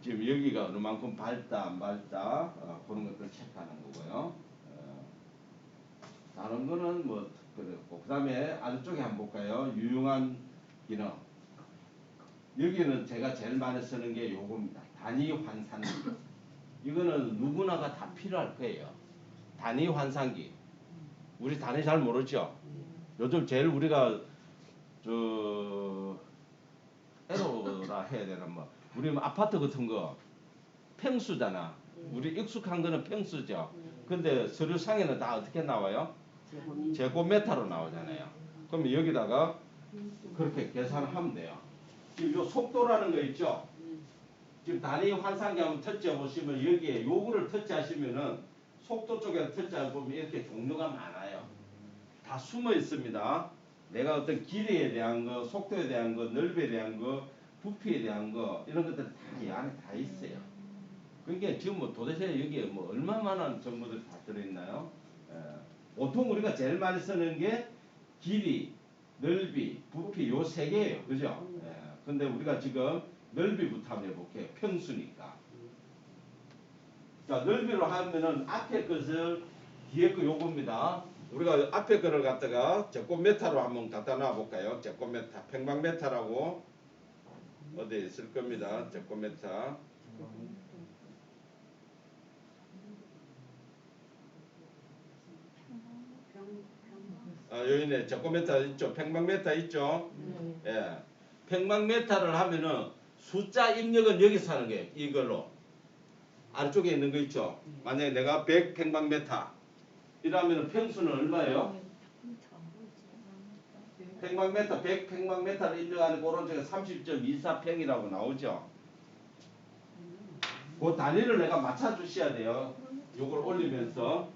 지금 여기가 어느만큼 밝다 안 밝다 그런 것들 체크하는 거고요. 다른 거는 뭐 그렇고 그 다음에 아래쪽에 한번 볼까요? 유용한 기능. 여기는 제가 제일 많이 쓰는 게 요겁니다. 단위 환산기. 이거는 누구나가 다 필요할 거예요. 단위 환산기. 우리 단위 잘 모르죠? 요즘 제일 우리가 에로라 해야 되나 뭐 우리 아파트 같은 거 평수잖아. 우리 익숙한 거는 평수죠. 근데 서류상에는 다 어떻게 나와요? 제곱미터로 나오잖아요. 그럼 여기다가 그렇게 계산을 하면 돼요. 지금 요 속도라는 거 있죠? 지금 단위 환산기 한번 터치해 보시면 여기에 요거를 터치하시면은 속도 쪽에 터치해 보면 이렇게 종류가 많아요. 다 숨어 있습니다. 내가 어떤 길이에 대한 거, 속도에 대한 거, 넓이에 대한 거, 부피에 대한 거 이런 것들 다 이 안에 다 있어요. 그러니까 지금 뭐 도대체 여기에 뭐 얼마만한 정보들이 다 들어있나요? 보통 우리가 제일 많이 쓰는 게 길이, 넓이, 부피 요 세 개예요. 그죠? 근데 우리가 지금 넓이부터 한번 해볼게요. 평수니까. 자, 넓이로 하면은 앞에 것을 뒤에 거 요겁니다. 우리가 앞에 거를 갖다가 제곱미터로 한번 갖다 놔볼까요? 제곱미터, 평방미터라고 어디에 있을 겁니다. 제곱미터. 여기네 제곱미터 있죠. 평방미터 있죠. 예. 평방미터를 하면은 숫자 입력은 여기서 하는 거예요. 이걸로. 아래쪽에 있는 거 있죠. 만약에 내가 100평방미터 이러면 평수는 얼마예요? 평방미터 100평방미터를 입력하는 그런 쪽에 30.24평이라고 나오죠. 그 단위를 내가 맞춰 주셔야 돼요. 요걸 올리면서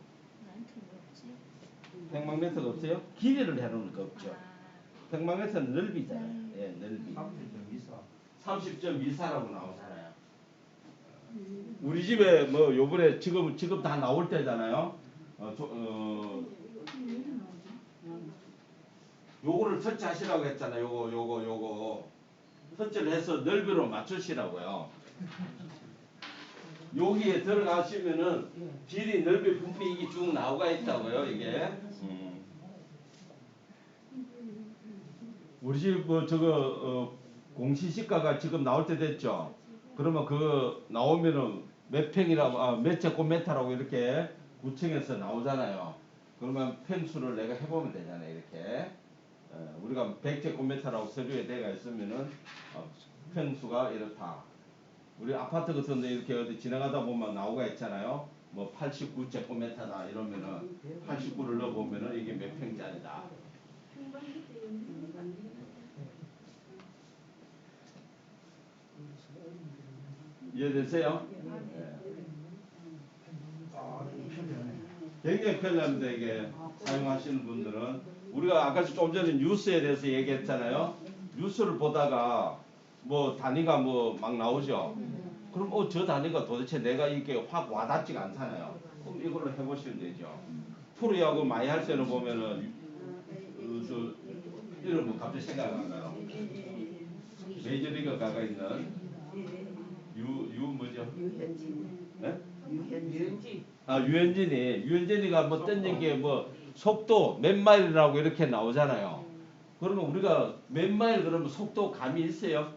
평방미터가 없어요? 길이를 해놓을 거 없죠. 평방미터는 넓이잖아요. 예, 넓이. 30.24라고 나오잖아요. 우리 집에 뭐 요번에 지금 다 나올 때잖아요. 요거를 터치하시라고 했잖아요. 요거 터치를 해서 넓이로 맞추시라고요. 여기에 들어가시면은 길이, 넓이, 부피 이게 쭉 나오가 있다고요. 이게. 우리 집 뭐 공시시가가 지금 나올 때 됐죠. 그러면 그 나오면은 몇 평이라고 몇 제곱미터라고 이렇게 구청에서 나오잖아요. 그러면 평수를 내가 해보면 되잖아요. 이렇게 우리가 100제곱미터라고 서류에 내가 있으면은 평수가 이렇다. 우리 아파트 같은 데 이렇게 어디 지나가다 보면 나오가 있잖아요. 뭐 89제곱미터다 이러면은 89를 넣어보면은 이게 몇 평짜리다. 이해되세요? 굉장히 편리합니다. 이게 사용하시는 분들은 우리가 아까 좀 전에 뉴스에 대해서 얘기했잖아요. 뉴스를 보다가 뭐 단위가 뭐 막 나오죠. 그럼 저 단위가 도대체 내가 이게 확 와닿지가 않잖아요. 그럼 이걸로 해보시면 되죠. 프로야구 많이 할 때는 보면은 이런 뭐 갑자기 생각 안 나요. 메이저리그 가가 있는 유 뭐죠? 네? 유현지. 유현진이가 뭐 던진 게 뭐 속도 몇 마일이라고 이렇게 나오잖아요. 그러면 우리가 몇 마일 그러면 속도 감이 있어요?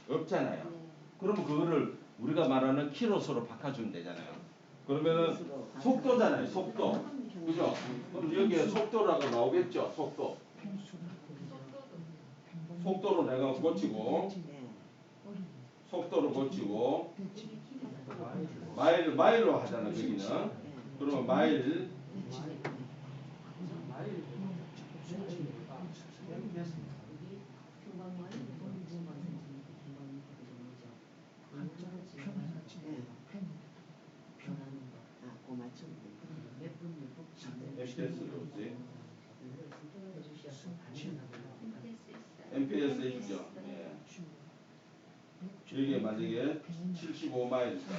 없잖아요. 그러면 그거를 우리가 말하는 킬로수로 바꿔주면 되잖아요. 그러면은 속도잖아요. 속도. 그죠? 그럼 여기에 속도라고 나오겠죠. 속도. 속도로 내가 고치고 속도로 고치고 마일로 하잖아. 여기는. 그러면 마일 MPS 해주죠. 예. 이게 만약에 75마일이다.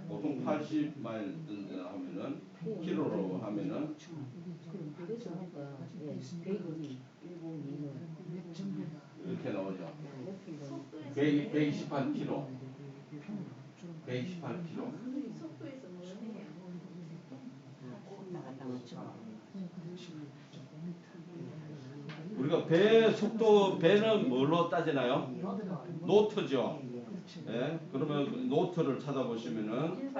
보통 80마일 하면은 킬로로 하면은 이렇게 나오죠. 128킬로. 128킬로. 우리가 배 속도 배는 뭘로 따지나요? 노트죠. 예, 그러면 노트를 찾아보시면은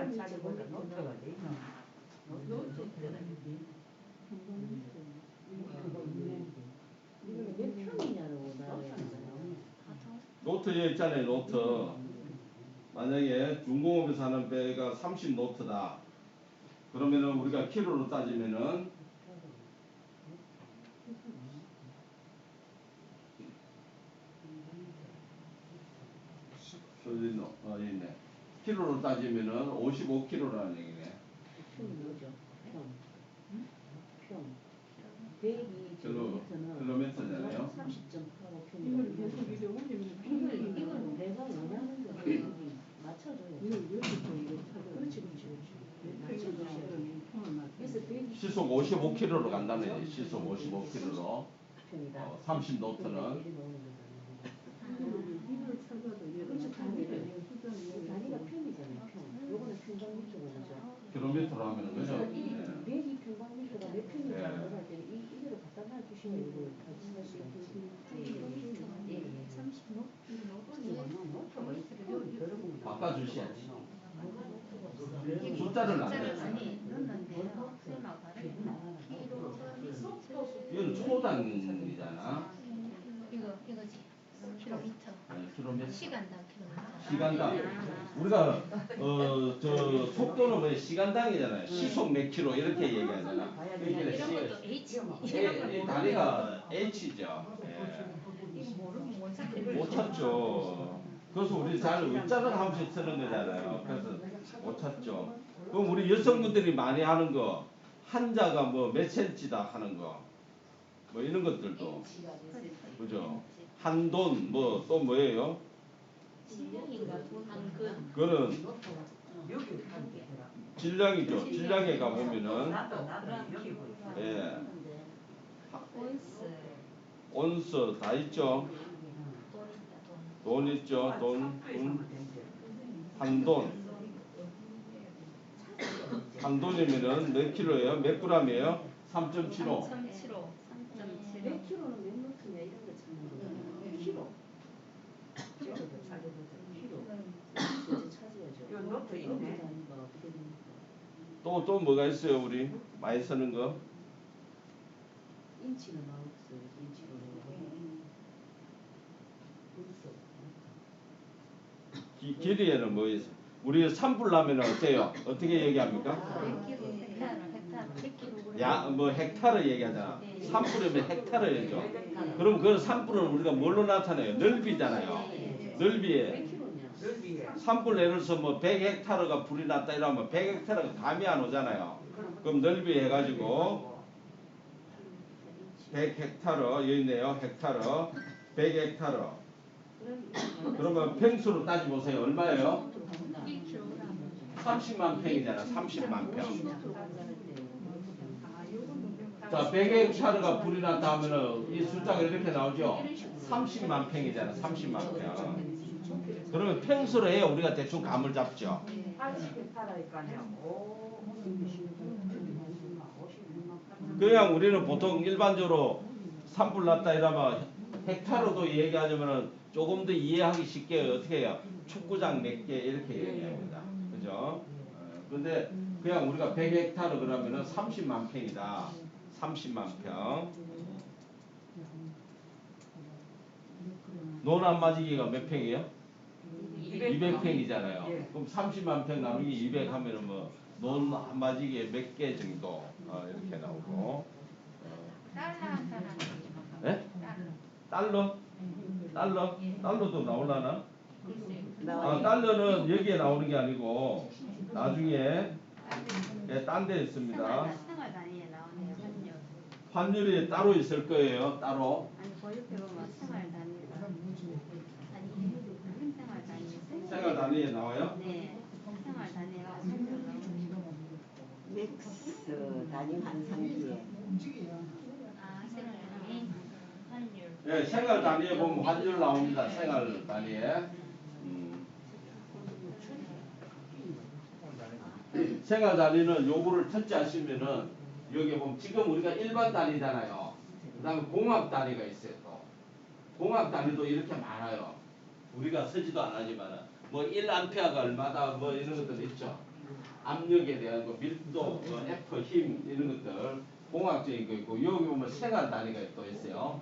노트에 있잖아요. 노트. 만약에 중공업에서 하는 배가 30노트다. 그러면은 우리가 킬로로 따지면은 있네. 킬로로 따지면은 55킬로라는 얘기네. 킬로미터잖아요. 이걸 계속 이제 올리면 이걸 내가 원하는 거를 맞춰줘요. 이렇게 또 이거 찾아. 그렇지. 그래서 120 시속 55km로 간다는 얘기. 시속 55km로. 30노트는 이걸 찾아도 얘가 단위가 평이잖아요. 평. 요거는 평방미터가 그죠? 킬로미터로 하면은 그죠? 이 102평방미터가 몇 평인지 알아볼 때는 이대로 갖다 놔주시면 이걸 같이 할 수가 있지. 30노? 바꿔주셔야지. 숫자를 안 내. 이건 초단위잖아. 이거지. 킬로미터. 킬로미터. 시간당 킬로미터. 시간당. 우리가 저 속도는 뭐 시간당이잖아요. 시속 몇 킬로 이렇게 얘기하잖아. 이런 것도 H. 이 단위가 H죠. 이거 모르면 못 찾고. 못 찾죠. 그래서 우리 잘 웃자는 한 번씩 쓰는 거잖아요. 그래서 못 찾죠. 그럼 우리 여성분들이 많이 하는 거 한자가 뭐 몇 센치다 하는 거 뭐 이런 것들도 그죠. 한돈 뭐 또 뭐예요? 신경인가 한근. 그거는 여기 한 개. 질량이죠. 질량에 가 보면은 나도 여기 뭐. 예 온스. 온스 다 있죠. 돈 있죠. 돈 한돈. 한돈이면은 몇 킬로예요? 몇 그램이에요? 3.75. 3.75. 몇 킬로는 몇 노트냐 이런 거 찾는 거예요. 킬로. 킬로. 이제 찾아야죠. 요 노트 있네. 단위가 어떻게 됩니까? 또 뭐가 있어요? 우리 많이 쓰는 거? 인치는 나왔어요. 인치로. 길이에는 뭐 있어? 우리 산불나면 어때요? 어떻게 얘기합니까? 100kg. 뭐 헥타르 얘기하잖아. 산불이면 헥타르죠. 그럼 그 산불은 우리가 뭘로 나타내요? 넓이잖아요. 넓이에 넓이에 산불 예를 들어서 뭐 100헥타르가 불이 났다 이러면 100헥타르가 감이 안 오잖아요. 그럼 넓이 해가지고 100헥타르 여기 있네요. 헥타르 100헥타르 그러면 평수로 따져보세요. 얼마예요? 30만 평이잖아. 30만 평. 자, 100헥타르가 불이 났다 하면은 이 숫자가 이렇게 나오죠? 30만 평이잖아. 30만 평. 그러면 평수로 해야 우리가 대충 감을 잡죠. 80헥타르니까요. 그냥 우리는 보통 일반적으로 산불 났다 이러면 헥타르도 얘기하자면은 조금 더 이해하기 쉽게 어떻게 해요? 축구장 몇 개 이렇게 얘기합니다. 그죠? 근데 그냥 우리가 100헥타르 그러면은 30만 평이다. 30만 평. 논 안맞이기가 몇 평이에요? 200평이잖아요. 예. 그럼 30만 평 나누기 200 하면은 뭐 논 안맞이기에 몇 개 정도 이렇게 나오고. 달러 한 사람. 예? 달러? 달러? 달러도 나오려나? 아, 달러는 여기에 나오는 게 아니고 나중에 딴 데 있습니다. 생활 단위에 나오네요. 환율. 환율이 따로 있을 거예요. 따로. 아니 보육해 보면 생활 단위가 아니 생활 단위. 생활 단위에 나와요? 네. 생활 단위가 환율 나오고. 맥스 단위 환산기에 아 생활 단위 환율. 예, 생활 단위에 보면 환율 나옵니다. 생활 단위에. 생활 단위는 요거를 터치하시면은 여기 보면 지금 우리가 일반 단위잖아요. 그 다음에 공학 단위가 있어요. 또 공학 단위도 이렇게 많아요. 우리가 쓰지도 안 하지만은 뭐 1암페어가 얼마다 뭐 이런 것들 있죠. 압력에 대한 거, 밀도, 뭐 F 힘 이런 것들 공학적인 거 있고 여기 보면 생활 단위가 또 있어요.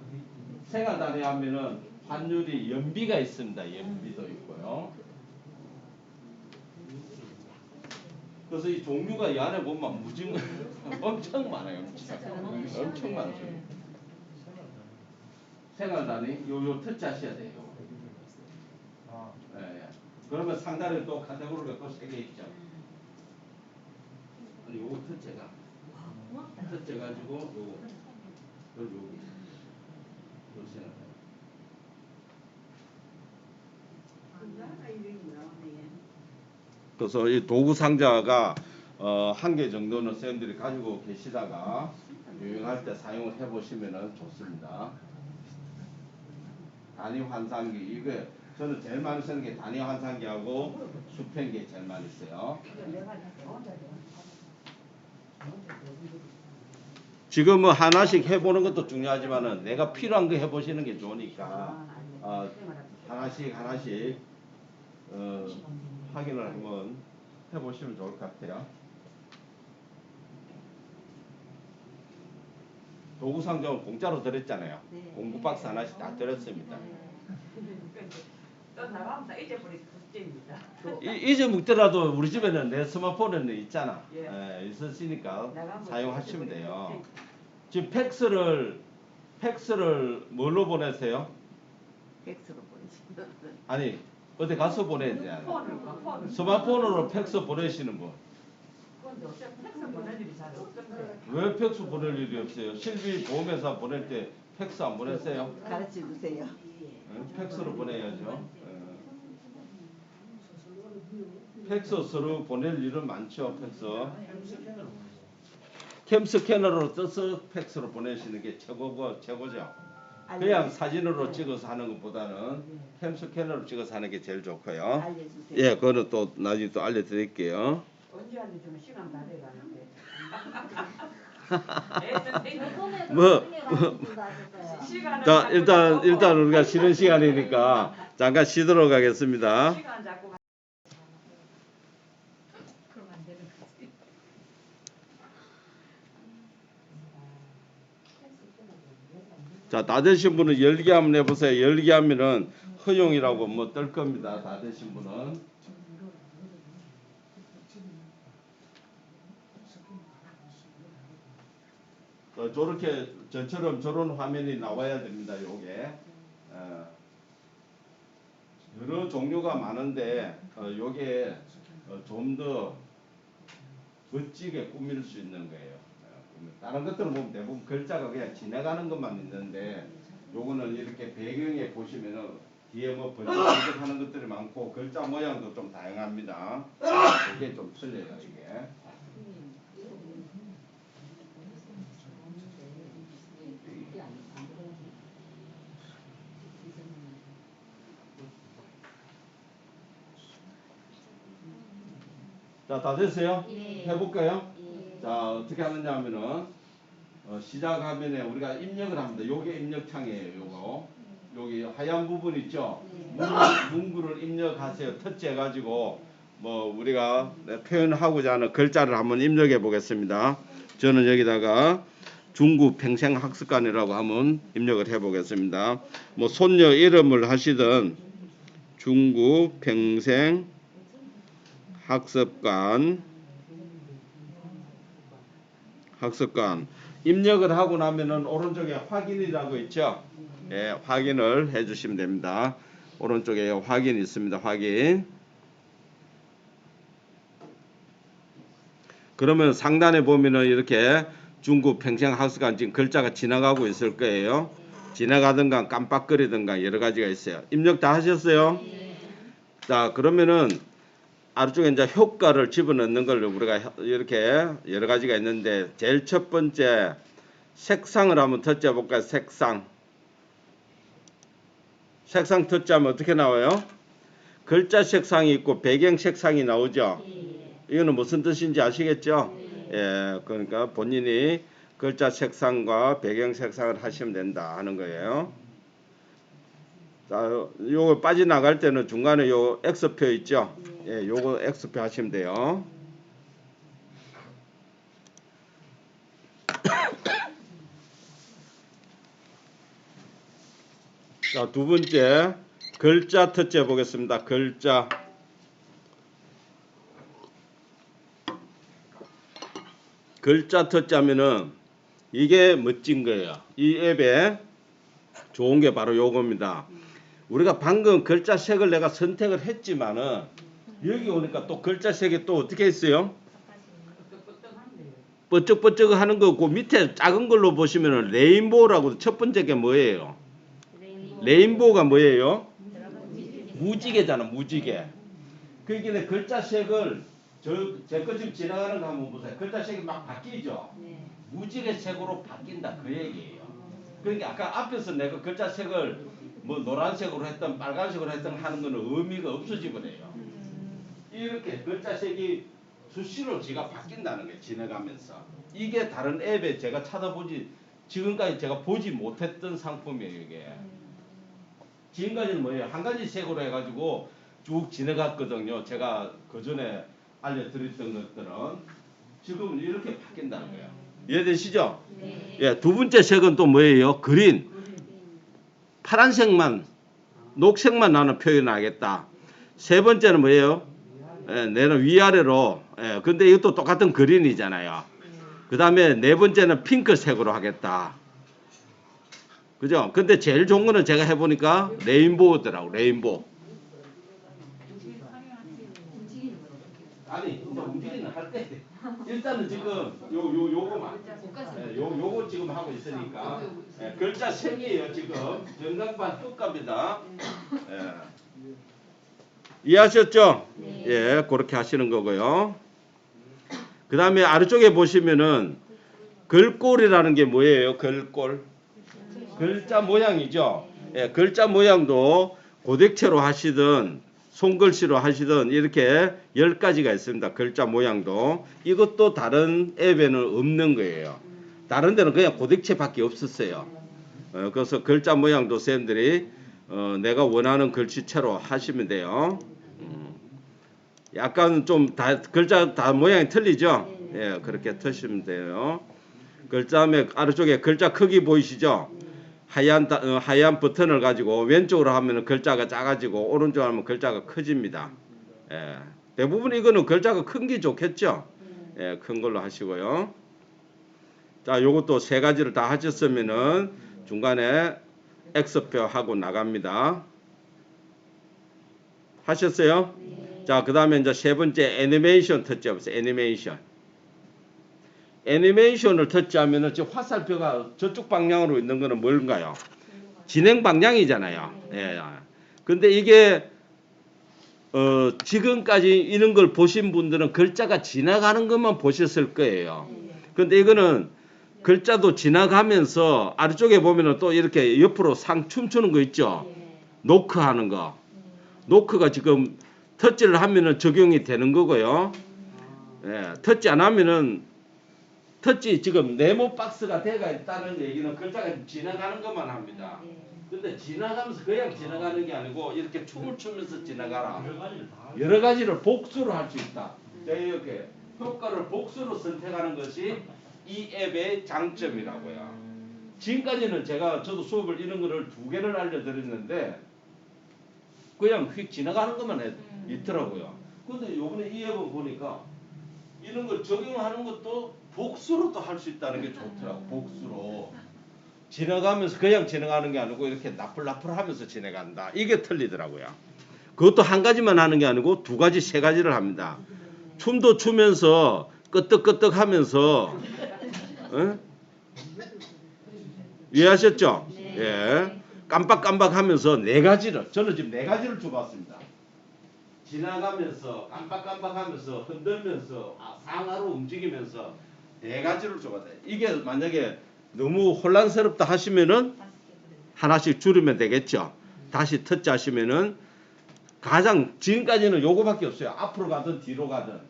생활 단위 하면은 환율이 연비가 있습니다. 연비도 있고요. 그래서 이 종류가 이 안에 보면 무지 엄청 많아요. 엄청 많죠. 생활 단위 요 터치하셔야 돼요. 예, 예. 그러면 상단에 또 카테고리가 또 3개 있죠. 아니 요거 터치가 터치해가지고 요거 여기 요 생활 단위. 그래서 이 도구 상자가 한 개 정도는 선생님들이 가지고 계시다가 유용할 때 사용을 해보시면 좋습니다. 단위 환산기 이게 저는 제일 많이 쓰는 게 단위 환산기하고 수평기 제일 많이 써요. 지금은 하나씩 해보는 것도 중요하지만은 내가 필요한 거 해보시는 게 좋으니까 하나씩 확인을 한번 해보시면 좋을 것 같아요. 도구 상자는 공짜로 드렸잖아요. 공구 박스 하나씩 딱 드렸습니다. 또 나가면 다 잊어버릴 숙제입니다. 잊어먹더라도 우리 집에는 내 스마트폰에는 있잖아. 예. 있으시니까 나가면 사용하시면 잊어버릴 돼요. 숙제. 지금 팩스를 뭘로 보내세요? 팩스로 보내시면 아니 어디 가서 보내야 되잖아요. 폰으로 스마트폰으로 팩스 보내시는 분. 그건 요새 팩스 보낼 일이 잘 없던데. 왜 팩스 보낼 일이 없어요? 실비 보험회사 보낼 때 팩스 안 보냈어요? 가르쳐 주세요. 팩스로 보내야죠. 팩스로 보낼 일은 많죠. 팩스. 캠 스캐너로 떠서 팩스로 보내시는 게 최고죠. 그냥 사진으로 찍어서 하는 것보다는 캠 스캐너로 찍어서 하는 게 제일 좋고요. 알려주세요. 예, 그거는 또 나중에 또 알려드릴게요. 언제 알려주면 시간 다 돼가는데. 자, 일단 우리가 쉬는 시간이니까 잠깐 쉬도록 하겠습니다. 시간 자꾸 그럼 안 되는 거지. 자, 다 되신 분은 열기 한번 해보세요. 열기 하면은 허용이라고 뭐 뜰 겁니다. 다 되신 분은. 저렇게 저처럼 저런 화면이 나와야 됩니다. 요게 여러 종류가 많은데 요게 좀 더 멋지게 꾸밀 수 있는 거예요. 다른 것들은 보면 대부분 글자가 그냥 지나가는 것만 있는데 요거는 이렇게 배경에 보시면은 뒤에 뭐 번쩍번쩍하는 것들이 많고 글자 모양도 좀 다양합니다. 이게 좀 틀려요 이게. 자, 다 됐어요? 예. 해볼까요? 예. 자, 어떻게 하느냐 하면은 시작 화면에 우리가 입력을 합니다. 요게 입력창이에요. 요거 여기 하얀 부분 있죠? 문구를 입력하세요. 터치해 가지고 뭐 우리가 표현하고자 하는 글자를 한번 입력해 보겠습니다. 저는 여기다가 중구 평생학습관이라고 한번 입력을 해 보겠습니다. 뭐 손녀 이름을 하시든 중구 평생 학습관 입력을 하고 나면은 오른쪽에 확인이라고 있죠. 예, 확인을 해주시면 됩니다. 오른쪽에 확인 있습니다. 확인. 그러면 상단에 보면은 이렇게 중구 평생학습관 지금 글자가 지나가고 있을 거예요. 지나가든가 깜빡거리든가 여러 가지가 있어요. 입력 다 하셨어요? 자, 그러면은 아래쪽에 이제 효과를 집어넣는 걸 우리가 이렇게 여러 가지가 있는데 제일 첫 번째 색상을 한번 터치해 볼까요? 색상 터치하면 어떻게 나와요? 글자 색상이 있고 배경 색상이 나오죠. 이거는 무슨 뜻인지 아시겠죠? 예, 그러니까 본인이 글자 색상과 배경 색상을 하시면 된다 하는 거예요. 자, 요거 빠져나갈 때는 중간에 요 X표 있죠? 예, 요거 X표 하시면 돼요. 자, 두 번째 글자 터치해 보겠습니다. 글자 터치하면은 이게 멋진 거예요. 이 앱에 좋은 게 바로 요겁니다. 우리가 방금 글자 색을 내가 선택을 했지만은 여기 오니까 또 글자 색이 또 어떻게 했어요? 뻗쩍뻗쩍 하는 거고 밑에 작은 걸로 보시면은 레인보우라고 첫 번째 게 뭐예요? 레인보우가 뭐예요? 무지개잖아, 무지개. 그러니까 글자 색을 제 거 지금 지나가는 거 한번 보세요. 글자 색이 막 바뀌죠? 무지개 색으로 바뀐다 그 얘기예요. 그러니까 아까 앞에서 내가 글자 색을 뭐 노란색으로 했던 빨간색으로 했던 하는 거는 의미가 없어져 버려요. 이렇게 글자 색이 수시로 지가 바뀐다는 게 지나가면서 이게 다른 앱에 제가 찾아보지 지금까지 제가 보지 못했던 상품이에요 이게. 지금까지는 뭐예요? 한 가지 색으로 해가지고 쭉 지나갔거든요. 제가 그 전에 알려드렸던 것들은 지금은 이렇게 바뀐다는 거예요. 이해되시죠? 네. 예, 두 번째 색은 또 뭐예요? 그린. 파란색만, 녹색만 나는 표현하겠다. 세 번째는 뭐예요? 예, 내는 위아래로. 예, 근데 이것도 똑같은 그린이잖아요. 그 다음에 네 번째는 핑크색으로 하겠다. 그죠? 근데 제일 좋은 거는 제가 해보니까 레인보우더라고, 레인보우. 아니, 이제 움직이는 할 때. 일단은 지금 요거만. 요거 지금 하고 있으니까. 예, 글자 색이에요, 지금. 전광판 효과입니다. 예. 이해하셨죠? 네. 예, 그렇게 하시는 거고요. 그 다음에 아래쪽에 보시면은 글꼴이라는 게 뭐예요? 글꼴. 글자 모양이죠. 예, 글자 모양도 고딕체로 하시든 손글씨로 하시든 이렇게 10가지가 있습니다. 글자 모양도. 이것도 다른 앱에는 없는 거예요. 다른 데는 그냥 고딕체밖에 없었어요. 그래서 글자 모양도 쌤들이 내가 원하는 글씨체로 하시면 돼요. 약간 좀 글자 다 모양이 틀리죠? 예, 그렇게 트시면 돼요. 글자에 아래쪽에 글자 크기 보이시죠? 하얀 버튼을 가지고 왼쪽으로 하면 글자가 작아지고 오른쪽으로 하면 글자가 커집니다. 예, 대부분 이거는 글자가 큰 게 좋겠죠? 예, 큰 걸로 하시고요. 자, 요것도 세 가지를 다 하셨으면은 중간에 X표 하고 나갑니다. 하셨어요? 자, 그 다음에 이제 세 번째 애니메이션 터치해보세요. 애니메이션을 터치하면은 지금 화살표가 저쪽 방향으로 있는 거는 뭘까요? 진행 방향이잖아요. 예. 근데 이게 지금까지 이런 걸 보신 분들은 글자가 지나가는 것만 보셨을 거예요. 근데 이거는 글자도 지나가면서 아래쪽에 보면은 또 이렇게 옆으로 상 춤추는 거 있죠? 노크하는 거. 노크가 지금 터치를 하면은 적용이 되는 거고요. 예, 터치 안 하면은 터치 지금 네모 박스가 되어 있다는 얘기는 글자가 지나가는 것만 합니다. 근데 지나가면서 그냥 지나가는 게 아니고 이렇게 춤을 추면서 지나가라. 여러 가지를 복수로 할 수 있다. 자, 이렇게 효과를 복수로 선택하는 것이 이 앱의 장점이라고요. 지금까지는 저도 수업을 이런 거를 2개를 알려드렸는데 그냥 휙 지나가는 것만 있더라고요. 근데 요번에 이 앱을 보니까 이런 걸 적용하는 것도 복수로 또 할 수 있다는 게 좋더라고. 복수로. 지나가면서 그냥 지나가는 게 아니고 이렇게 나풀나풀 하면서 지나간다. 이게 틀리더라고요. 그것도 한 가지만 하는 게 아니고 2가지, 3가지를 합니다. 춤도 추면서 끄떡끄떡 하면서 이해하셨죠? 예. 깜빡깜빡 하면서 4가지를 저는 지금 4가지를 줘봤습니다. 지나가면서 깜빡깜빡 하면서 흔들면서 상하로 움직이면서 4가지를 줘봤어요. 이게 만약에 너무 혼란스럽다 하시면은 하나씩 줄이면 되겠죠. 다시 터치 하시면은 가장 지금까지는 요거밖에 없어요. 앞으로 가든 뒤로 가든.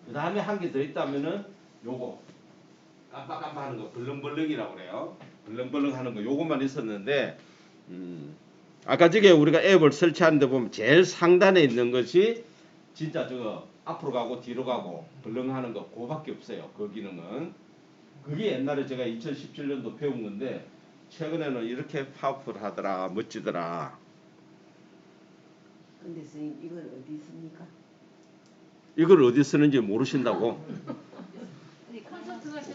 그 다음에 한 개 더 있다면은 요거 깜빡깜빡 하는 거 벌렁벌렁이라고 그래요. 벌렁벌렁 하는 거 요것만 있었는데 아까 저게 우리가 앱을 설치하는데 보면 제일 상단에 있는 것이 진짜 저거 앞으로 가고 뒤로 가고 벌렁하는 거 그거밖에 없어요. 그 기능은. 그게 옛날에 제가 2017년도 배운 건데 최근에는 이렇게 파워풀하더라. 멋지더라. 근데 선생님 이걸 어디 있습니까? 이걸 어디 쓰는지 모르신다고?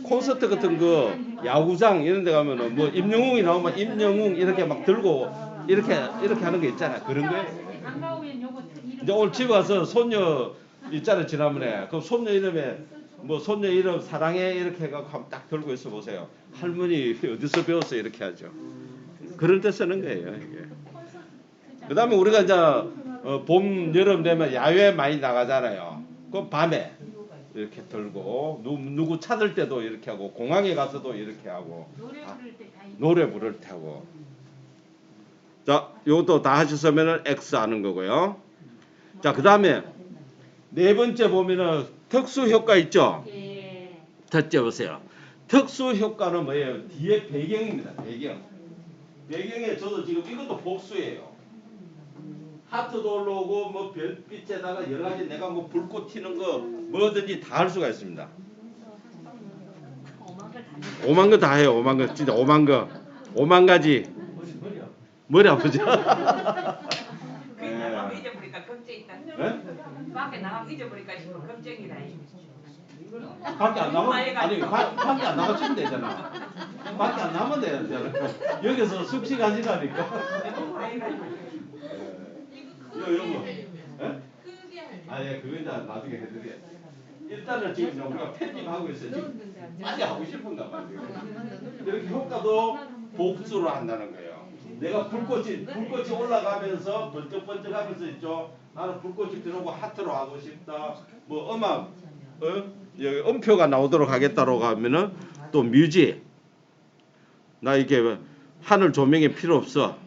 콘서트 같은 거 야구장 이런 데 가면은 뭐 임영웅이 나오면 임영웅 이렇게 막 들고 이렇게 하는 거 있잖아. 그런 거예요. 안 나오면 요거 이제 오늘 집에 와서 손녀 있잖아 지난번에. 그럼 손녀 이름에 뭐 손녀 이름 사랑해 이렇게 해갖고 한번 딱 들고 있어 보세요. 할머니 어디서 배웠어 이렇게 하죠. 그럴 때 쓰는 거예요 이게. 그다음에 우리가 이제 봄 여름 되면 야외 많이 나가잖아요. 그럼 밤에 이렇게 들고 누구 찾을 때도 이렇게 하고 공항에 가서도 이렇게 하고 노래 부를 때 하고. 자, 요것도 다 하셨으면은 X 하는 거고요. 자, 그다음에 4번째 보면은 특수 효과 있죠? 터치 보세요. 특수 효과는 뭐예요? 뒤에 배경입니다. 배경에 저도 지금 이것도 복수예요. 하트도 올라오고 뭐 별빛에다가 여러 가지 내가 뭐 불꽃 튀는 거 뭐든지 다 할 수가 있습니다. 5만 거 다 해요. 5만 거 진짜 5만 거 5만 가지. 머리 아프죠? 나가면 잊어버리니까 걱정이다. 밖에 나가면 잊어버리니까 지금 걱정이다. 밖에 안 나가 아니 밖에 안 나가시면 되잖아. 밖에 안 나면 되잖아. 여기서 숙식하시라니까. 요거. 예, 그거 이제 나중에 해드려. 일단은 지금 우리가 편집하고 있어요. 지금 빨리 하고 싶은가 봐요. 이렇게 효과도 복수로 한다는 거예요. 내가 불꽃이 올라가면서 번쩍번쩍하면서 있죠. 나는 불꽃이 들어오고 하트로 하고 싶다. 뭐 음악, 여기 음표가 나오도록 하겠다라고 하면은 또 뮤직. 나 이게 하늘 조명이 필요 없어.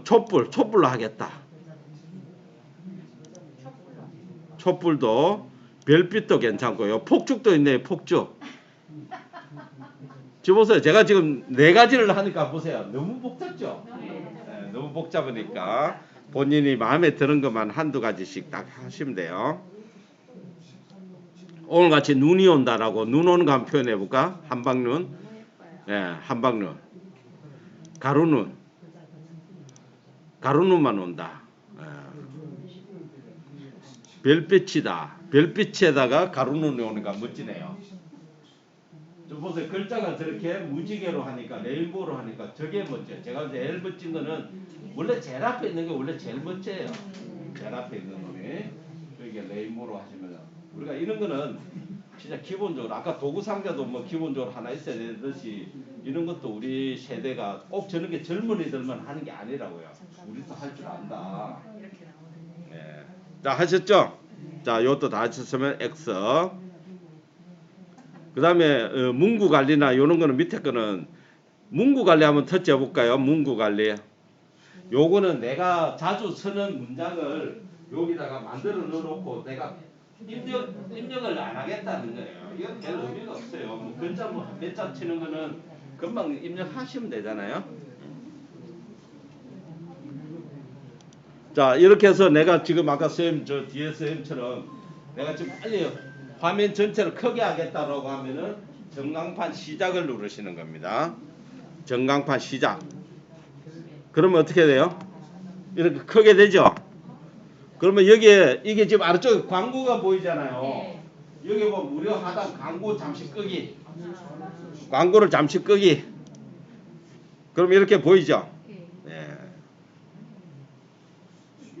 촛불로 하겠다. 촛불도 별빛도 괜찮고요. 폭죽도 있네요. 폭죽. 지금 보세요. 제가 지금 4가지를 하니까 보세요. 너무 복잡죠? 네, 너무 복잡하니까 본인이 마음에 드는 것만 한두 가지씩 딱 하시면 돼요. 오늘같이 눈이 온다라고 눈 오는 거 한번 표현해 볼까? 한방눈. 예, 한방눈. 가루눈만 온다. 예. 별빛이다. 별빛에다가 가루눈이 오니까 멋지네요. 좀 보세요. 글자가 저렇게 무지개로 하니까 레인보우로 하니까 저게 멋져요. 제가 제일 멋진 거는 원래 제일 앞에 있는 게 원래 제일 멋져요. 제일 앞에 있는 놈이. 그러니까 레인보우로 하시면 우리가 이런 거는 진짜 기본적으로 아까 도구 상자도 뭐 기본적으로 하나 있어야 되듯이 이런 것도 우리 세대가 꼭 저런 게 젊은이들만 하는 게 아니라고요. 우리도 할 줄 안다. 예. 자 하셨죠? 자 요것도 다 하셨으면 X. 그 다음에 문구 관리나 요런 거는 밑에 거는 문구 관리 한번 터치 해볼까요? 문구 관리. 요거는 내가 자주 쓰는 문장을 여기다가 만들어 넣어놓고 내가 입력을 안 하겠다는 거예요. 이건 별 의미가 없어요. 뭐 글자 뭐 몇 자 치는 거는 금방 입력하시면 되잖아요. 자 이렇게 해서 내가 지금 아까 쌤 저 뒤에 쌤처럼 내가 지금 빨리 화면 전체를 크게 하겠다라고 하면은 전광판 시작을 누르시는 겁니다. 전광판 시작. 그러면 어떻게 돼요? 이렇게 크게 되죠? 그러면 여기에 이게 지금 아래쪽에 광고가 보이잖아요. 여기 보면 무료 하단 광고 잠시 끄기. 광고를 잠시 끄기. 그럼 이렇게 보이죠? 네.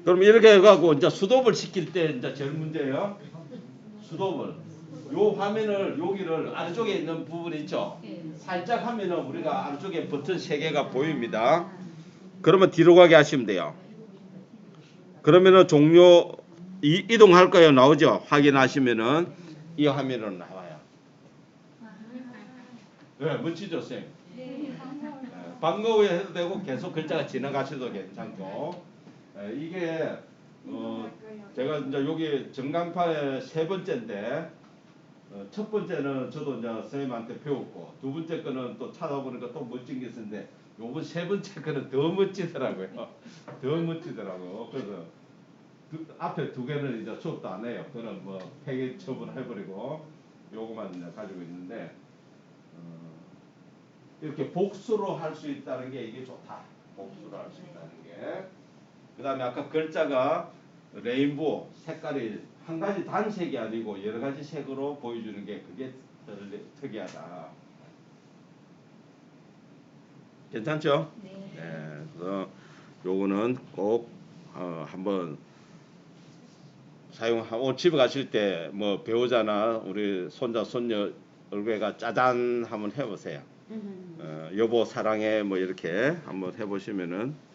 그럼 이렇게 해가지고 이제 스톱을 시킬 때 이제 제일 문제예요. 스톱을. 요 화면을 여기를 아래쪽에 있는 부분 있죠? 살짝 하면은 우리가 아래쪽에 버튼 3개가 보입니다. 그러면 뒤로 가게 하시면 돼요. 그러면은 종료 이동할까요? 나오죠? 확인하시면은 이 화면으로 나와요. 네, 멋지죠, 쌤? 네. 반가워야 해도 되고 계속 글자가 지나가셔도 괜찮고. 이게 제가 이제 여기 전광판의 3번째인데 첫 번째는 저도 이제 선생님한테 배웠고 두 번째 거는 또 찾아보니까 또 멋진 게 있었는데 요번 3번째 거는 더 멋지더라고요. 더 멋지더라고요. 그래서 앞에 2개는 이제 수업도 안 해요. 그거는 뭐 폐기 처분해버리고 요거만 이제 가지고 있는데 이렇게 복수로 할 수 있다는 게 이게 좋다. 복수로 할 수 있다는 게. 그 다음에 아까 글자가 레인보우 색깔이 한 가지 단색이 아니고 여러 가지 색으로 보여주는 게 그게 특이하다. 괜찮죠? 네. 그래서 요거는 꼭 한번 사용하고 집에 가실 때 뭐 배우자나 우리 손자 손녀 얼굴에가 짜잔 한번 해보세요. 여보 사랑해 뭐 이렇게 한번 해보시면은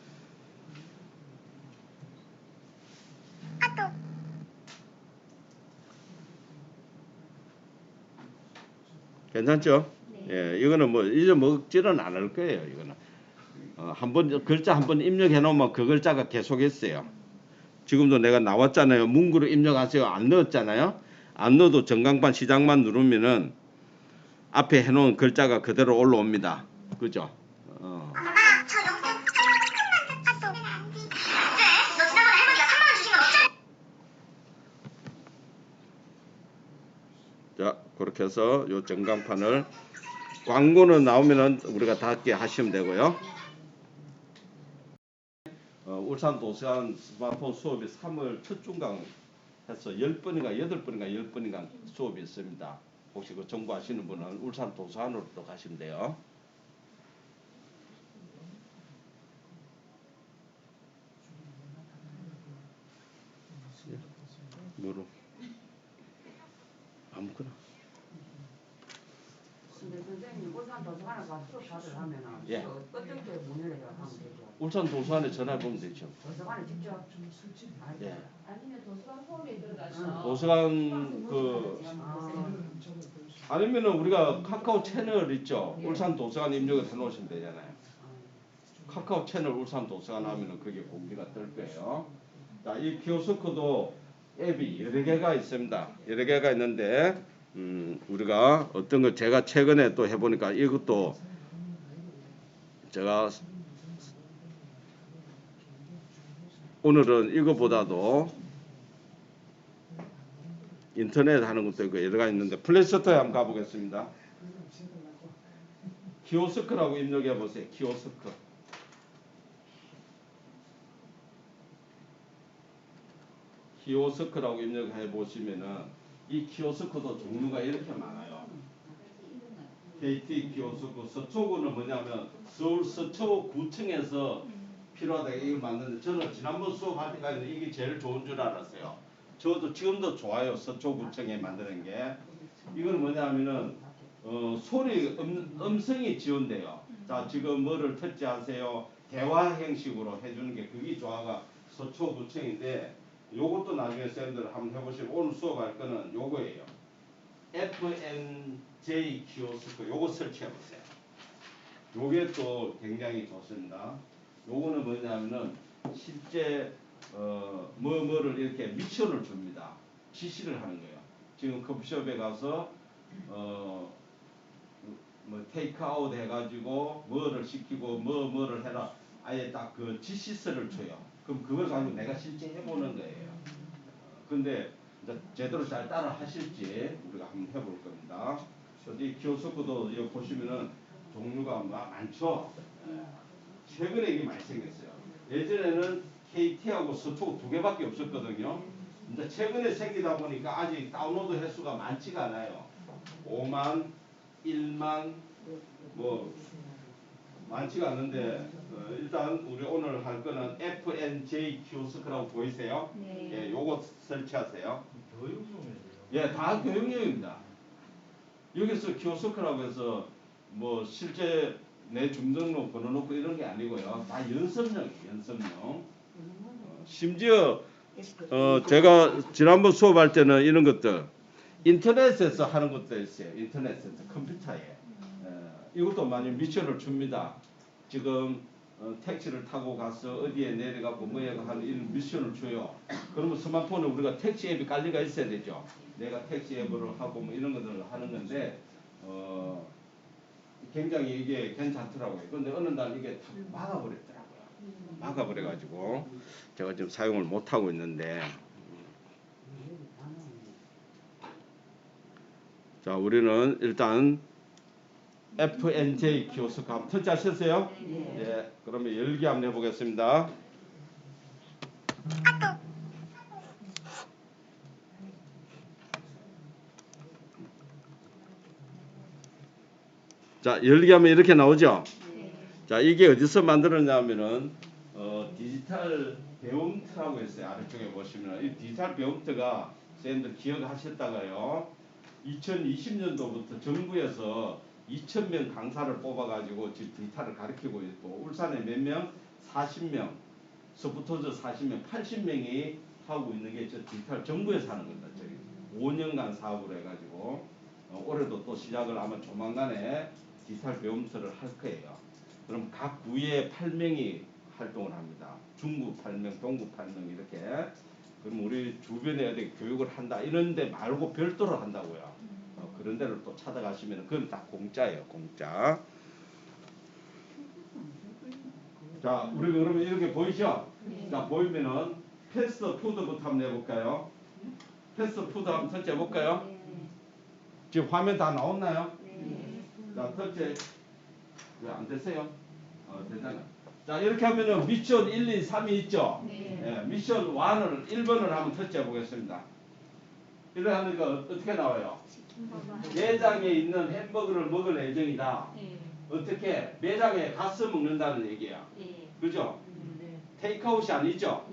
괜찮죠? 예, 이거는 뭐 잊어먹지는 않을 거예요. 이거는 한번 글자 한번 입력해 놓으면 그 글자가 계속 있어요. 지금도 내가 나왔잖아요. 문구로 입력하세요. 안 넣었잖아요. 안 넣어도 전광판 시작만 누르면은 앞에 해놓은 글자가 그대로 올라옵니다. 그죠? 자, 그렇게 해서 요 전광판을 광고는 나오면은 우리가 닫게 하시면 되고요. 울산 도서관 스마트폰 수업이 3월 첫 중강 해서 10번인가 8번인가 10번인가 수업이 있습니다. 혹시 그 정보하시는 분은 울산 도서관으로 또 가시면 돼요. 뭐로? 아무거나. 근데 선생님 울산 도서관에 가서 수업 받으려면은 예. 어떻게 문의를 해야 하면 되죠? 울산 도서관에 전화 보면 되죠. 도서관에 직접? 예. 아니면 도서관 홈에 들어가서 도서관 그 아니면은 우리가 카카오 채널 있죠. 울산 도서관 입력을 해놓으시면 되잖아요. 카카오 채널 울산 도서관 하면은 그게 공지가 뜰 거예요. 자, 이 키오스크도 앱이 여러 개가 있습니다. 여러 개가 있는데 우리가 어떤 거 제가 최근에 또 해보니까 이것도 제가 오늘은 이거보다도 인터넷 하는 것도 있고 여러 가지 있는데 플레이스토어에 한번 가보겠습니다. 키오스크라고 입력해 보세요. 키오스크. 키오스크라고 입력해 보시면은 이 키오스크도 종류가 이렇게 많아요. KT 키오스크 서초구는 뭐냐면 서울 서초구청에서 필요하다 이걸 만드는데 저는 지난번 수업할 때까지는 이게 제일 좋은 줄 알았어요. 저도 지금도 좋아요. 서초구청에 만드는 게. 이건 뭐냐면은 소리 음성이 지원돼요. 자 지금 뭐를 터치하세요. 대화 형식으로 해주는 게 그게 조화가 서초구청인데 요것도 나중에 쌤들 한번 해보시고 오늘 수업할 거는 요거예요. FNJ 키오스크 요거 설치해보세요. 요게 또 굉장히 좋습니다. 요거는 뭐냐면은 실제 뭐를 이렇게 미션을 줍니다. 지시를 하는 거예요. 지금 커피숍에 가서 뭐 테이크아웃 해가지고 뭐를 시키고 뭐를 해라. 아예 딱 그 지시서를 줘요. 그럼 그걸 가지고 내가 실제 해보는 거예요. 근데 이제 제대로 잘 따라 하실지 우리가 한번 해볼 겁니다. 이 키오스크도 여기 보시면은 종류가 많죠. 최근에 이게 많이 생겼어요. 예전에는 KT하고 서초구 두 개밖에 없었거든요. 근데 최근에 생기다 보니까 아직 다운로드 횟수가 많지가 않아요. 5만, 1만 뭐 많지가 않는데 일단 우리 오늘 할 거는 FNJ 키오스크라고 보이세요? 네. 예, 요거 설치하세요. 교육용이에요. 예, 다 교육용입니다. 여기서 키오스크라고 해서 뭐 실제 내 주민등록 번호놓고 이런 게 아니고요. 다 연습용이에요. 연습용. 심지어 제가 지난번 수업할 때는 이런 것들 인터넷에서 하는 것도 있어요. 인터넷에서 컴퓨터에. 이것도 많이 미션을 줍니다. 지금 택시를 타고 가서 어디에 내려가고 뭐에 하는 이런 미션을 줘요. 그러면 스마트폰에 우리가 택시 앱이 깔리가 있어야 되죠. 내가 택시 앱을 하고 뭐 이런 것들을 하는 건데 굉장히 이게 괜찮더라고요. 그런데 어느 날 이게 다 막아버렸더라고요. 막아버려가지고 제가 지금 사용을 못 하고 있는데 자 우리는 일단 FNJ 키오스크 한번 터치하셨어요? 네. 예. 그러면 열기 한번 해보겠습니다. 자 열기 하면 이렇게 나오죠? 자 이게 어디서 만들었냐면은 디지털 배움터라고 했어요. 아래쪽에 보시면 이 디지털 배움터가 선생님들 기억하셨다가요. 2020년도부터 정부에서 2,000명 강사를 뽑아가지고 지금 디지털을 가르치고 있고 울산에 몇 명? 40명, 서부터저 40명, 80명이 하고 있는 게 저 디지털 정부에서 하는 겁니다. 저기 5년간 사업을 해가지고 올해도 또 시작을 아마 조만간에 디지털 배움터를 할 거예요. 그럼 각 구에 8명이 활동을 합니다. 중구 8명, 동구 8명 이렇게. 그럼 우리 주변에 어디 교육을 한다 이런 데 말고 별도로 한다고요. 그런 데를 또 찾아가시면 그건 다 공짜예요. 공짜. 자, 우리 그러면 이렇게 보이죠? 자, 보이면은 패스트푸드부터 한번 해볼까요? 패스트푸드 한번 터치해볼까요? 지금 화면 다 나왔나요? 자, 터치. 왜 안 됐어요? 되잖아. 자, 이렇게 하면은 미션 1, 2, 3이 있죠? 예, 미션 1을 1번을 한번 터치해 보겠습니다. 이래 하니까 어떻게 나와요? 매장에 있는 햄버거를 먹을 예정이다. 어떻게? 매장에 가서 먹는다는 얘기야. 그죠? 테이크아웃이 아니죠?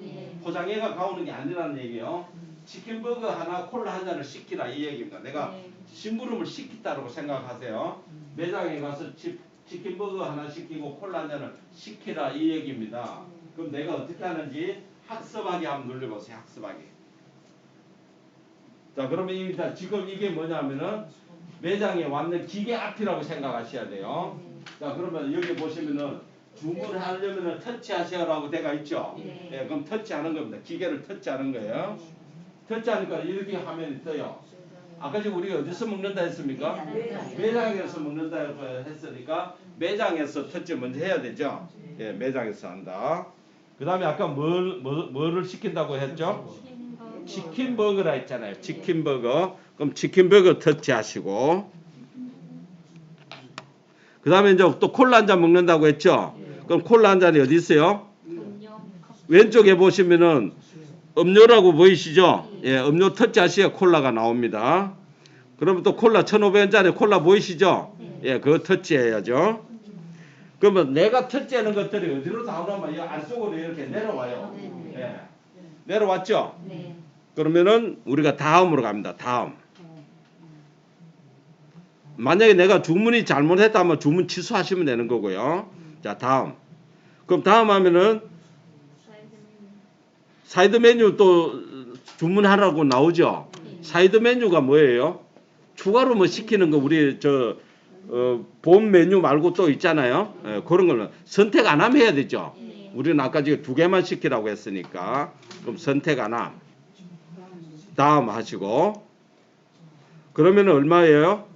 포장해가 가오는 게 아니라는 얘기예요. 치킨버거 하나 콜라 한 잔을 시키라 이 얘기입니다. 내가 심부름을 시켰다고 생각하세요. 매장에 가서 치킨버거 하나 시키고 콜라 한 잔을 시키라 이 얘기입니다. 그럼 내가 어떻게 하는지 학습하기 한번 눌러보세요. 학습하기. 자 그러면 지금 이게 뭐냐면은 매장에 왔는 기계 앞이라고 생각하셔야 돼요. 자 그러면 여기 보시면은 주문하려면은 터치하세요라고 되어 있죠. 네, 그럼 터치하는 겁니다. 기계를 터치하는 거예요. 터치하니까 이렇게 화면이 떠요. 아까 지금 우리가 어디서 먹는다 했습니까? 매장에서 먹는다 했으니까 매장에서 터치 먼저 해야 되죠. 예, 매장에서 한다. 그 다음에 아까 뭐를 시킨다고 했죠? 치킨버거라 했잖아요. 치킨버거. 그럼 치킨버거 터치하시고 그 다음에 이제 또 콜라 한 잔 먹는다고 했죠? 그럼 콜라 한 잔이 어디 있어요? 왼쪽에 보시면은 음료라고 보이시죠? 예, 음료 터치하시면 콜라가 나옵니다. 그러면 또 콜라 1,500원짜리 콜라 보이시죠? 예, 그거 터치해야죠. 그러면 내가 터치하는 것들이 어디로 나오냐면 이 안쪽으로 이렇게 내려와요. 네. 예. 내려왔죠? 네. 그러면은 우리가 다음으로 갑니다. 다음. 만약에 내가 주문이 잘못했다면 주문 취소하시면 되는 거고요. 자, 다음. 그럼 다음 하면은 사이드 메뉴 또 주문하라고 나오죠. 사이드 메뉴가 뭐예요? 추가로 뭐 시키는 거 우리 본 메뉴 말고 또 있잖아요. 예, 그런 거는 선택 안 하면 해야 되죠. 우리는 아까 지금 2개만 시키라고 했으니까 그럼 선택 안 함. 다음 하시고 그러면 얼마예요?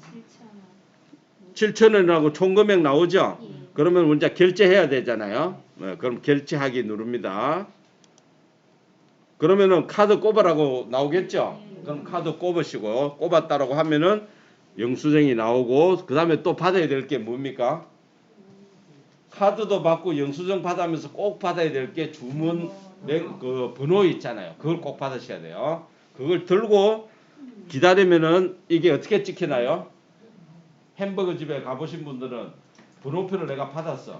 7,000원이라고 총 금액 나오죠. 그러면 먼저 결제해야 되잖아요. 예, 그럼 결제하기 누릅니다. 그러면은 카드 꼽으라고 나오겠죠. 그럼 카드 꼽으시고 꼽았다라고 하면은 영수증이 나오고 그 다음에 또 받아야 될 게 뭡니까? 카드도 받고 영수증 받으면서 꼭 받아야 될 게 주문 그 번호 있잖아요. 그걸 꼭 받으셔야 돼요. 그걸 들고 기다리면은 이게 어떻게 찍히나요? 햄버거 집에 가보신 분들은 번호표를 내가 받았어.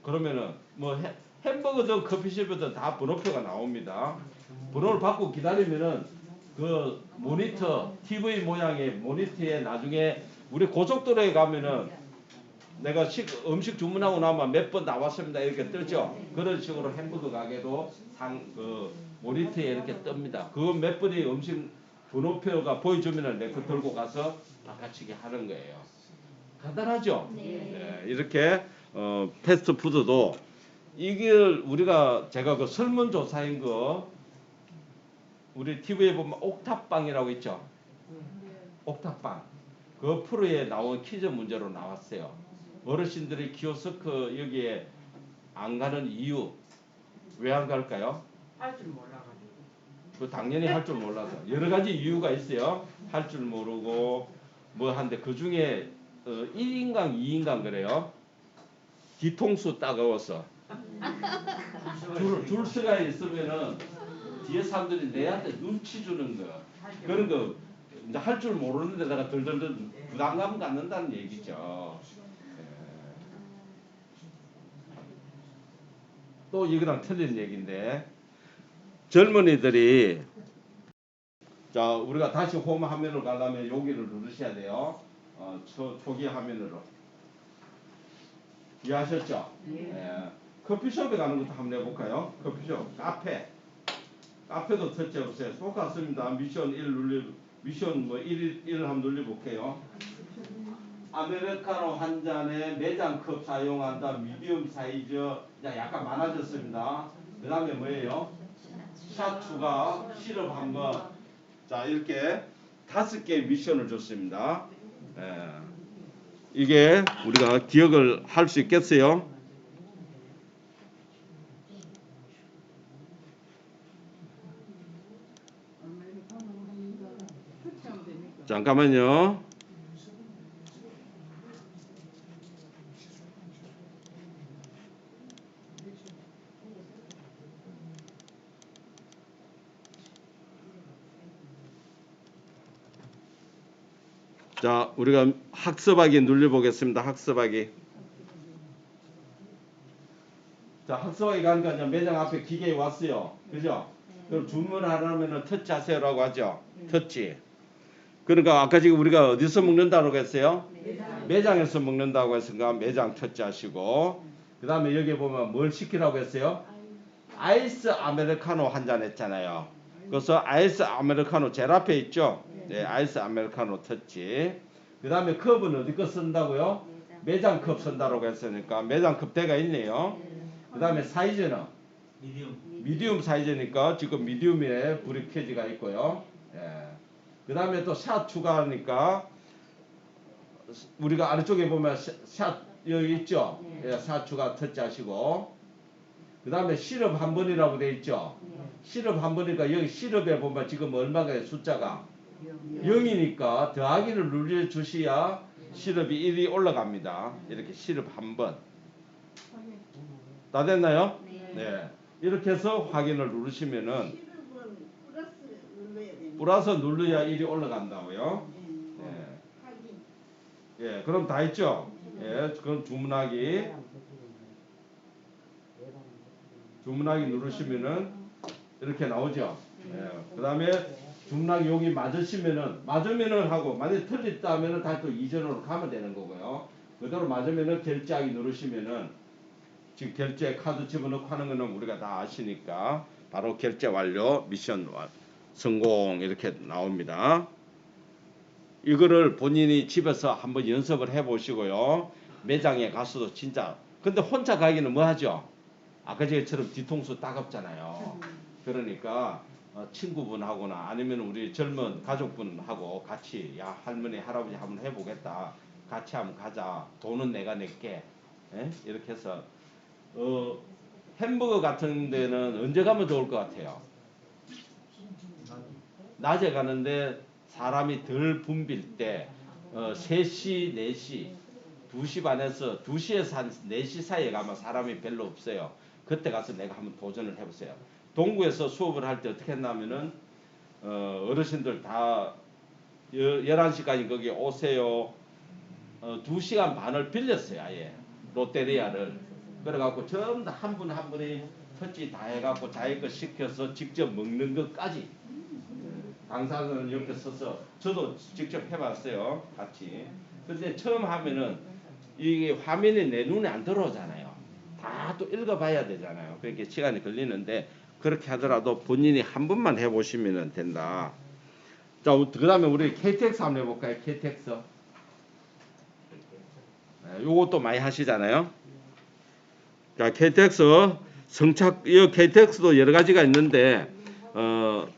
그러면은 뭐 햄버거든 커피숍이든 다 번호표가 나옵니다. 번호를 받고 기다리면은 그 모니터 TV 모양의 모니터에 나중에 우리 고속도로에 가면은 내가 음식 주문하고 나면 몇 번 나왔습니다 이렇게 뜨죠. 그런 식으로 햄버거 가게도 그 모니터에 이렇게 뜹니다. 그 몇 번이 음식 번호표가 보여주면은 내 거 들고 가서 바꿔치기 하는 거예요. 간단하죠? 네, 이렇게 패스트푸드도 이걸 우리가 제가 그 설문조사인 거 우리 TV에 보면 옥탑방이라고 있죠. 옥탑방 그 프로에 나온 퀴즈 문제로 나왔어요. 어르신들이 키오스크 여기에 안 가는 이유 왜 안 갈까요? 할 줄 몰라가지고. 그 당연히 할 줄 몰라서 여러 가지 이유가 있어요. 할 줄 모르고 뭐 한데 그 중에 1인강 2인강 그래요. 뒤통수 따가워서 줄 서가 있으면은 뒤에 사람들이 내한테 눈치 주는 거 그런 거 이제 할 줄 모르는데 내가 덜덜덜 부담감 갖는다는 얘기죠. 또 이거랑 틀린 얘기인데 젊은이들이 자 우리가 다시 홈 화면으로 가려면 여기를 누르셔야 돼요. 초기 화면으로 이해하셨죠? 예. 커피숍에 가는 것도 한번 해볼까요? 커피숍, 카페도 터치해보세요. 똑같습니다. 미션 1 한번 눌러볼게요. 아메리카노 한 잔에 매장컵 사용한다. 미디움 사이즈. 약간 많아졌습니다. 그 다음에 뭐예요? 샷 추가, 시럽 한 번. 자, 이렇게 5개의 미션을 줬습니다. 이게 우리가 기억을 할 수 있겠어요? 잠깐만요. 자, 우리가 학습하기 눌러보겠습니다. 학습하기. 자, 학습하기 가니까 이제 매장 앞에 기계에 왔어요. 그죠? 그럼 주문하려면 터치하세요라고 하죠. 터치. 그러니까 아까 지금 우리가 어디서 먹는다고 했어요? 매장에서 먹는다고 했으니까 매장 터치하시고 그 다음에 여기 보면 뭘 시키라고 했어요? 아이스 아메리카노 한 잔 했잖아요. 그래서 아이스 아메리카노 제일 앞에 있죠? 네, 아이스 아메리카노 터치. 그 다음에 컵은 어디 거 쓴다고요? 매장 컵 쓴다고 했으니까 매장 컵 대가 있네요. 그 다음에 사이즈는 미디움 사이즈니까 지금 미디움에 불이 켜지가 있고요. 예. 그 다음에 또 샷 추가하니까 우리가 아래쪽에 보면 샷 여기 있죠. 예, 샷 추가 터치하시고 그 다음에 시럽 한 번이라고 돼 있죠. 시럽 한 번이니까 여기 시럽에 보면 지금 얼마가 숫자가 0이니까 더하기를 눌러주셔야 시럽이 1이 올라갑니다. 이렇게 시럽 한 번. 다 됐나요? 네. 이렇게 해서 확인을 누르시면은 플러스 눌러야 1이 올라간다고요. 네. 예, 그럼 다 했죠? 예, 그럼 주문하기 누르시면은 이렇게 나오죠? 예, 그 다음에 주문하기 여기 맞으면은 하고, 만약에 틀렸다 하면은 다시 또 이전으로 가면 되는 거고요. 그대로 맞으면은 결제하기 누르시면은 지금 결제 카드 집어넣고 하는 거는 우리가 다 아시니까 바로 결제 완료, 미션 성공 이렇게 나옵니다. 이거를 본인이 집에서 한번 연습을 해 보시고요. 매장에 가서도 진짜, 근데 혼자 가기는 뭐 하죠? 아까 전처럼 뒤통수 따갑잖아요. 그러니까 친구분하고나 아니면 우리 젊은 가족분하고 같이, 야 할머니 할아버지 한번 해보겠다, 같이 한번 가자, 돈은 내가 낼게, 예? 이렇게 해서 햄버거 같은 데는 언제 가면 좋을 것 같아요? 낮에 가는데 사람이 덜 붐빌 때 3시, 4시, 2시 반에서 2시에서 한 4시 사이에 가면 사람이 별로 없어요. 그때 가서 내가 한번 도전을 해보세요. 동구에서 수업을 할 때 어떻게 했냐면은 어르신들 다 11시까지 거기 오세요. 2시간 반을 빌렸어요. 아예 롯데리아를. 그래갖고 전부 다 한 분 한 분이 터치 다 해갖고 자기 거 시켜서 직접 먹는 것까지, 강사는 옆에 서서 저도 직접 해봤어요. 같이. 근데 처음 하면은 이게 화면이 내 눈에 안 들어오잖아요. 다 또 읽어봐야 되잖아요. 그렇게 시간이 걸리는데 그렇게 하더라도 본인이 한 번만 해보시면 된다. 자, 그 다음에 우리 KTX 한번 해볼까요? KTX. 네, 요것도 많이 하시잖아요. 자, KTX 이 KTX도 여러 가지가 있는데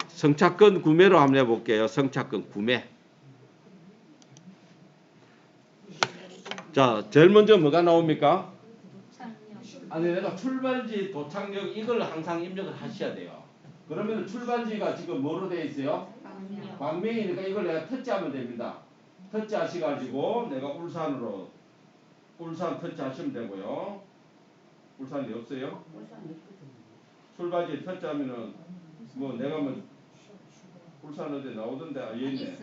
성차권 구매로 한번 해볼게요. 성차권 구매. 자, 제일 먼저 뭐가 나옵니까? 아니, 내가 출발지, 도착역 이걸 항상 입력을 하셔야 돼요. 그러면 출발지가 지금 뭐로 되어 있어요? 광명이니까 이걸 내가 터치하면 됩니다. 터치하셔가지고 내가 울산 터치하시면 되고요. 울산이 없어요? 출발지 터치하면은 뭐 내가 뭐 울산 어디 나오던데, 여기 있네.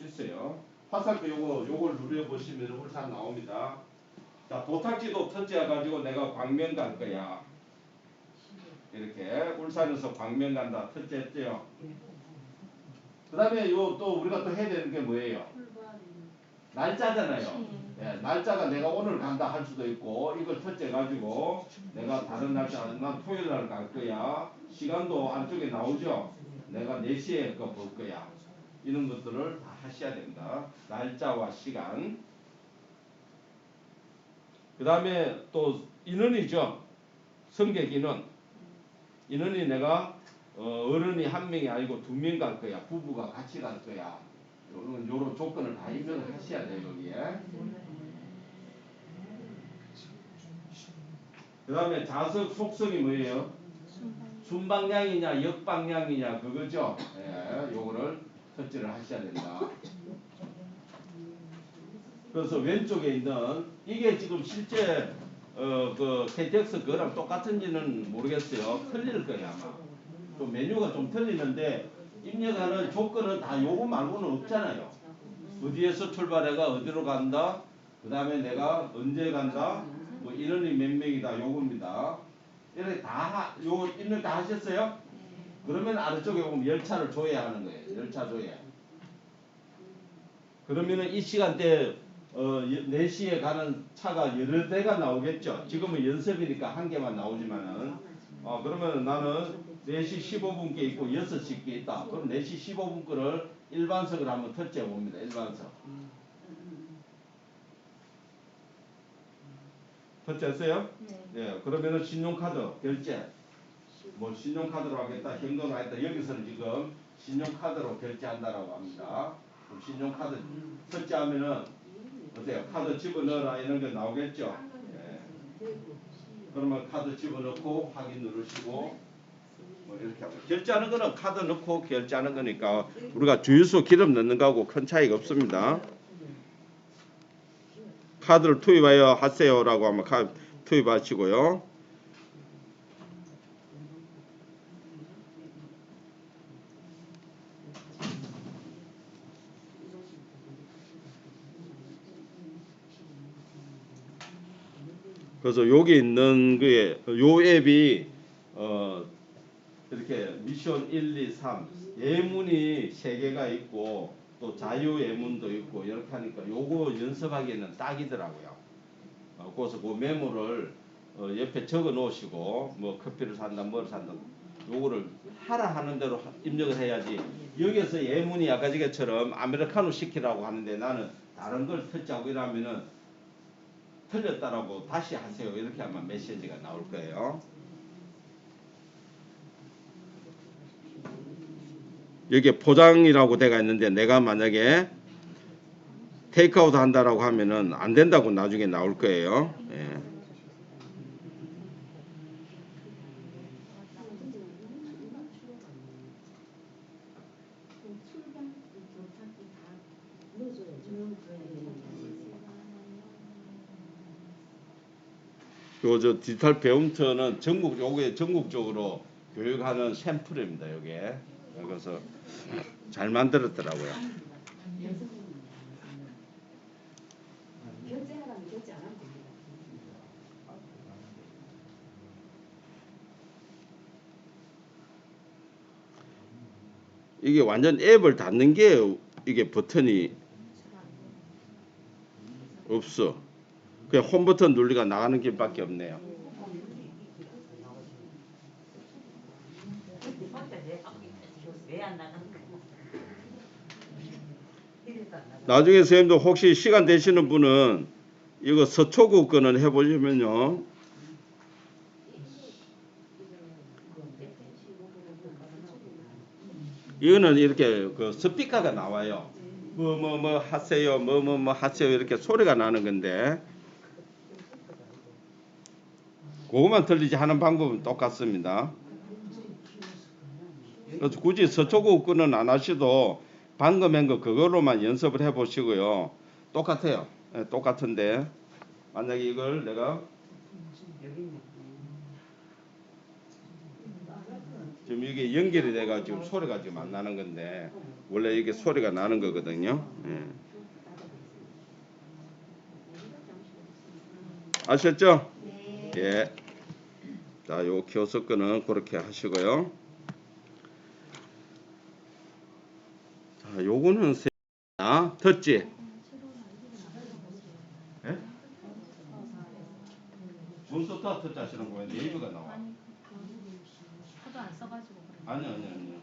있어요. 화살표 요걸 누려보시면 울산 나옵니다. 자, 도착지도 터치해가지고 내가 광명 갈 거야. 이렇게 울산에서 광명 간다 터치했죠. 그 다음에 또 우리가 또 해야 되는 게 뭐예요? 날짜잖아요. 예, 날짜가 내가 오늘 간다 할 수도 있고, 이걸 터치해가지고 내가 다른 날짜, 난 토요일 날 갈 거야. 시간도 안쪽에 나오죠. 내가 4시에 거 볼 거야. 이런 것들을 다 하셔야 됩니다. 날짜와 시간. 그 다음에 또 인원이죠. 승객 인원이 내가 어른이 1명이 아니고 2명 갈 거야. 부부가 같이 갈 거야. 요런 조건을 다 입력을 하셔야 돼요. 여기에. 그 다음에 좌석 속성이 뭐예요? 순방향이냐 역방향이냐 그거죠. 예, 요거를 터치를 하셔야 된다. 그래서 왼쪽에 있는 이게 지금 실제 그 KTX 그거랑 똑같은지는 모르겠어요. 틀릴 거예요 아마. 좀 메뉴가 좀 틀리는데 입력하는 조건은 다 요거 말고는 없잖아요. 어디에서 출발해가 어디로 간다. 그 다음에 내가 언제 간다. 뭐 인원이 몇 명이다. 요겁니다. 이렇게 요 입력 다 하셨어요? 그러면 아래쪽에 보면 열차를 조회하는 거예요. 열차 조회. 그러면은 이 시간대 4시에 가는 차가 여러 대가 나오겠죠. 지금은 연습이니까 한 개만 나오지만은 그러면 나는 4시 15분께 있고 6시께 있다. 그럼 4시 15분 거를 일반석을 한번 터치해 봅니다. 일반석. 터치했어요? 예. 그러면은 신용카드 결제. 뭐 신용카드로 하겠다, 현금으로 하겠다. 여기서는 지금 신용카드로 결제한다라고 합니다. 그럼 신용카드 터치하면은 어때요? 카드 집어넣어라 이런 게 나오겠죠? 예. 그러면 카드 집어넣고 확인 누르시고 뭐 이렇게 하고, 결제하는 거는 카드 넣고 결제하는 거니까 우리가 주유소 기름 넣는 거하고 큰 차이가 없습니다. 카드를 투입하여 하세요라고 하면 카드 투입하시고요. 그래서 여기 있는 그에 요 앱이 이렇게 미션 1, 2, 3 예문이 3개가 있고 또 자유 예문도 있고 이렇게 하니까 요거 연습하기에는 딱이더라고요. 그래서 그 메모를 옆에 적어 놓으시고 뭐 커피를 산다 뭐를 산다 요거를 하라 하는 대로 입력을 해야지. 여기서 예문이 아까 저게처럼 아메리카노 시키라고 하는데 나는 다른 걸 터치하고 이러면은 틀렸다라고 다시 하세요 이렇게 하면 메시지가 나올 거예요. 여기에 포장이라고 돼가 있는데 내가 만약에 테이크아웃 한다라고 하면은 안 된다고 나중에 나올 거예요. 예. 요 디지털 배움터는 요게 전국적으로 교육하는 샘플입니다. 요게 그래서 잘 만들었더라고요. 결제하라면 결제 안 하면 됩니다. 이게 완전 앱을 닫는 게 이게 버튼이 없어. 그냥 홈 버튼 눌리가 나가는 길밖에 없네요. 왜안 나가는 거야? 나중에 선생님도 혹시 시간 되시는 분은 이거 서초구 거는 해보시면요. 이거는 이렇게 그 스피커가 나와요. 뭐 하세요. 뭐 하세요. 이렇게 소리가 나는 건데 그것만 들리지 하는 방법은 똑같습니다. 그래서 굳이 서초구 거는 안 하셔도 방금 한 거 그걸로만 연습을 해 보시고요. 똑같아요. 예, 똑같은데 만약에 이걸 내가 지금 이게 연결이 돼가 지금 소리가 지금 안 나는 건데 원래 이게 소리가 나는 거거든요. 예. 아셨죠? 네. 예. 자, 요 키오스크는 그렇게 하시고요. 자, 요거는 듣지? 예? 문서타 터치 하시는 거예요? 네이버가 나와. 하도 안 써가지고 그래. 아니.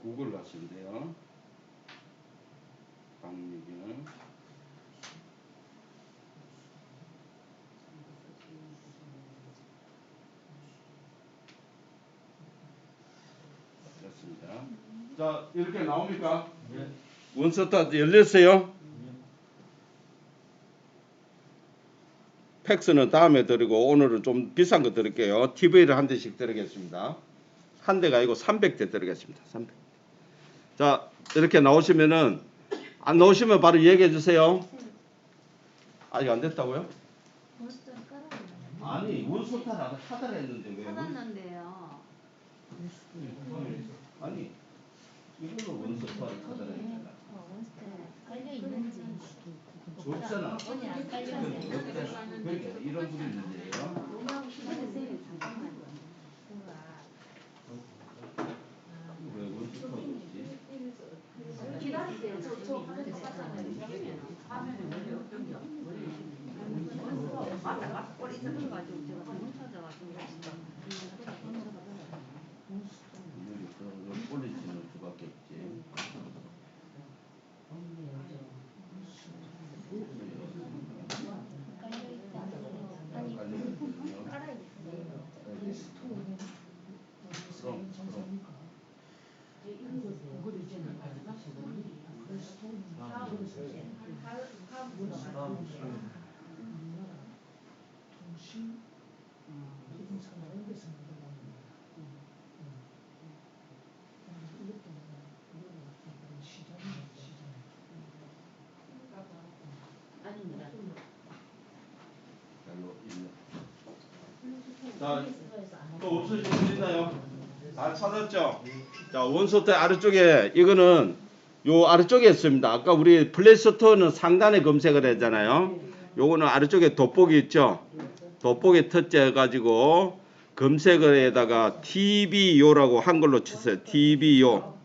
구글 하시면 돼요. 강미경. 됐습니다. 자, 이렇게 나옵니까? 네. 문서타 열렸어요? 팩스는 다음에 드리고 오늘은 좀 비싼 거 드릴게요. TV를 한 대씩 드리겠습니다. 한 대가 아니고 300대 드리겠습니다. 300. 자, 이렇게 나오시면은 안 나오시면 바로 얘기해 주세요. 아직 안 됐다고요? 벌써 깔아놨어요. 아니, 문서타를 하달 했는데 왜? 받았는데요. 아니, 이걸로 문서타를 하달 했잖아. 깔려 있는지. 없잖아. 언니 안 깔렸네. 그러니까 이런 분이 문제예요. 선생님 잠깐만요. 왜 문서타가 없지? 기다리세요. 저 화면에 쌌잖아요. 맞아. 꼬리 있어. 가지고 제가 잘못 찾아가지고 올리지는 수밖에 없지. 자, 또 없으신 분 있나요? 다 찾았죠? 자, 원소트 아래쪽에 이거는 요 아래쪽에 있습니다. 아까 우리 플레이스토어는 상단에 검색을 했잖아요. 요거는 아래쪽에 돋보기 있죠? 돋보기 터치해 가지고 검색어에다가 TV요라고 한글로 치세요. TV요.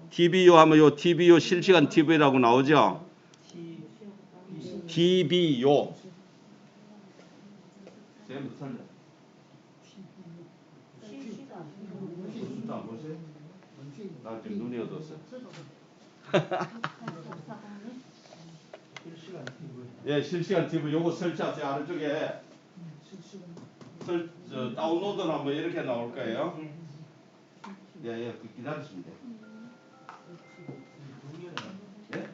TV요 하면 요 TV요 실시간 TV라고 나오죠? TV요. 쌤 설레. 실시간. 숫자 안 보세요? 나 지금 눈이 어두웠어. 실시간 TV. 예, 실시간 TV 요거 설치하세요. 아래쪽에 다운로드나 뭐 이렇게 나올 거예요. 예, 예, 기다리시면 돼요. 예?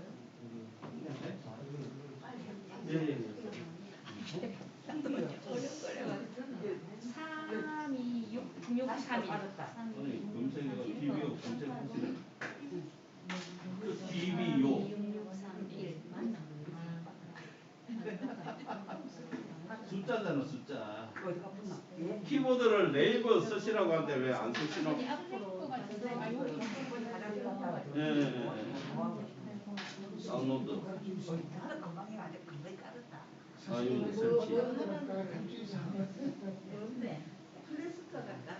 예, 예, 예. 3263이 선생님, 검색어가 TV요 검색하시면 그 TV요. 숫자잖아, 숫자. 어디가 붙나? 예. 키보드를 네이버 쓰시라고 하는데 왜 안 쓰시노? 아니 앞으로 예, 예, 예. 다운로드. 금방 해가지고 금방 깔았다. 아, 이거 설치. 뭔데? 플레스터 갈까?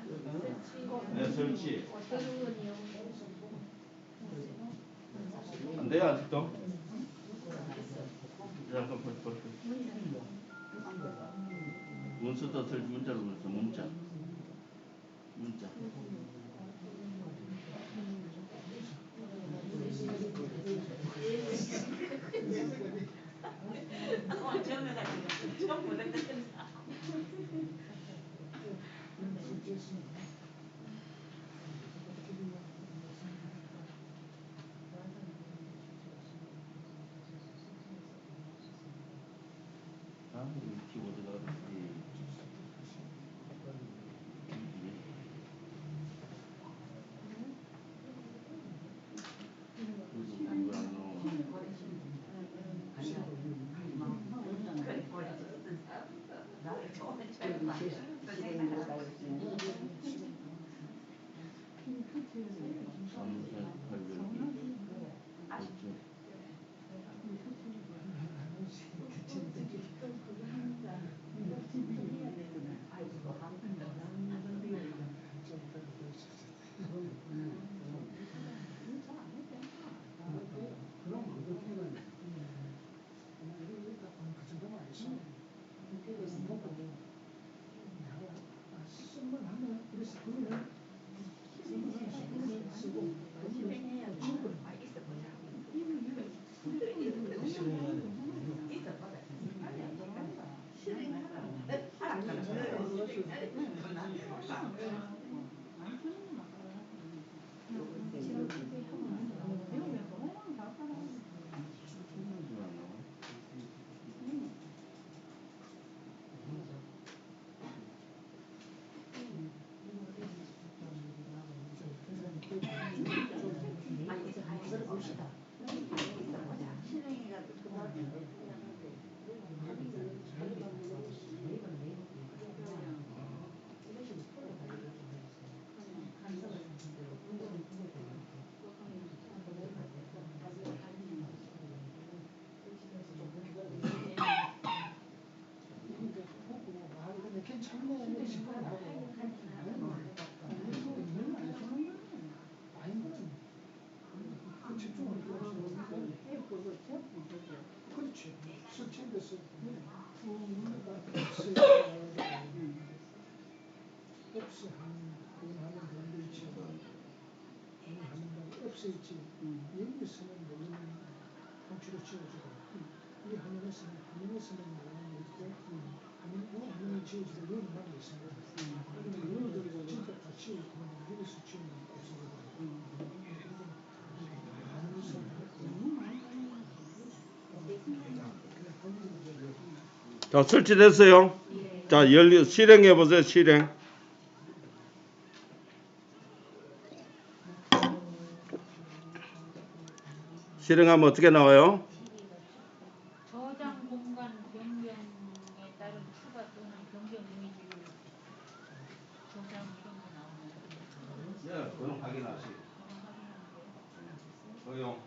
네, 설치. 안 돼요, 아직도? 잠깐 볼. 문서도 설치 문자로 보냈어, 문자. 정해가지고 처음 보는 데 아, 이 키보드가 어렵지. 나를 처음에 처음 봤어. 그렇지. 수치에서 앱스 하는 분들 지금 앱스 있지. 여기서는 모르는 통째로 지어주고 이 화면에서는 모르는 있고 화면이 지어주고 여기 나가 있습니다. 그런데 여기서 진짜 다 지어주고 여기서 지우면 없어져요. 자, 설치됐어요. 자, 실행해 보세요. 실행. 실행하면 어떻게 나와요? 저장 공간 변경에 따른 추가 또는 변경 이미지 저장 이런 거 나오고 그건 확인하시고. 허용.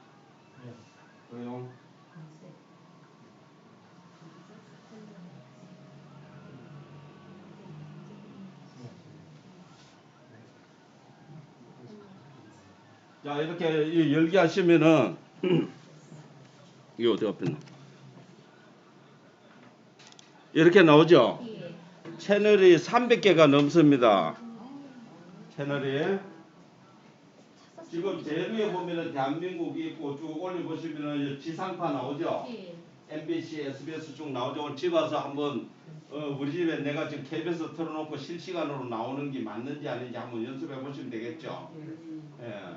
허용. 자, 이렇게 열기하시면은 이게 어디가 뺐나? 이렇게 나오죠? 예. 채널이 300개가 넘습니다. 채널이 지금 제일 위에 보면은 대한민국이 있고 쭉 올려보시면은 지상파 나오죠? 예. MBC, SBS 쭉 나오죠? 오늘 집 와서 한번 우리 집에 내가 지금 KBS 틀어놓고 실시간으로 나오는 게 맞는지 아닌지 한번 연습해 보시면 되겠죠? 예.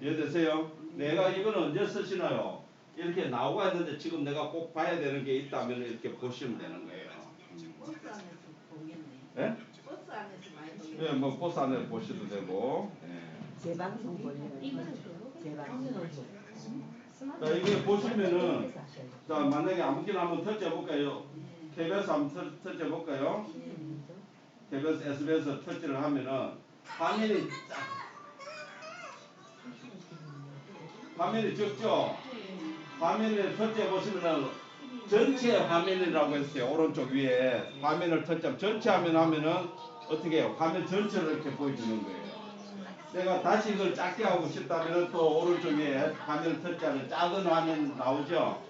이해되세요? 내가 이건 언제 쓰시나요? 이렇게 나오고 있는데 지금 내가 꼭 봐야 되는 게 있다면 이렇게 보시면 되는 거예요. 버스 안에서 보겠네. 예? 버스 안에서 많이 보겠네. 예, 뭐 버스 안에 보셔도 되고. 예. 재방송 보려면 재방송. 자, 이게 보시면은 자, 만약에 아무기나 한번 터치해 볼까요? KBS 한번 터치해 볼까요? KBS, SBS 터치를 하면은 화면이 적죠? 화면을 터치해 보시면은 전체 화면이라고 했어요. 오른쪽 위에 화면을 터치하면 전체 화면 하면은 어떻게 해요? 화면 전체를 이렇게 보여주는 거예요. 내가 다시 이걸 작게 하고 싶다면 또 오른쪽 위에 화면을 터치하면 작은 화면 나오죠?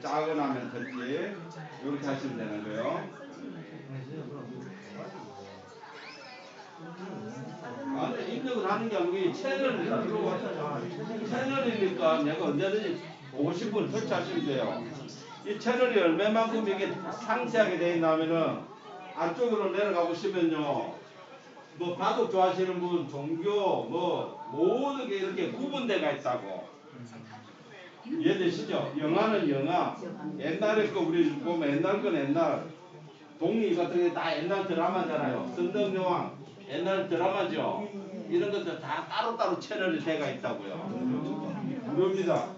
작은 화면 터치 이렇게 하시면 되는 거예요. 아니 입력을 하는 게 아니고 채널이다. 채널이니까 내가 언제든지 보고 싶은 걸 터치하시면 돼요. 이 채널이 얼마만큼 이게 상세하게 되어 있냐면은 안쪽으로 내려가 보시면요. 뭐 바둑 좋아하시는 분, 종교, 뭐 모든 게 이렇게 구분되어 있다고. 이해되시죠? 영화는 영화. 옛날에 거 우리 보면 옛날 건 옛날. 독립 같은 게 다 옛날 드라마잖아요. 선덕여왕 옛날 드라마죠. 이런 것들 다 따로따로 채널이 돼가 있다고요. 무료입니다.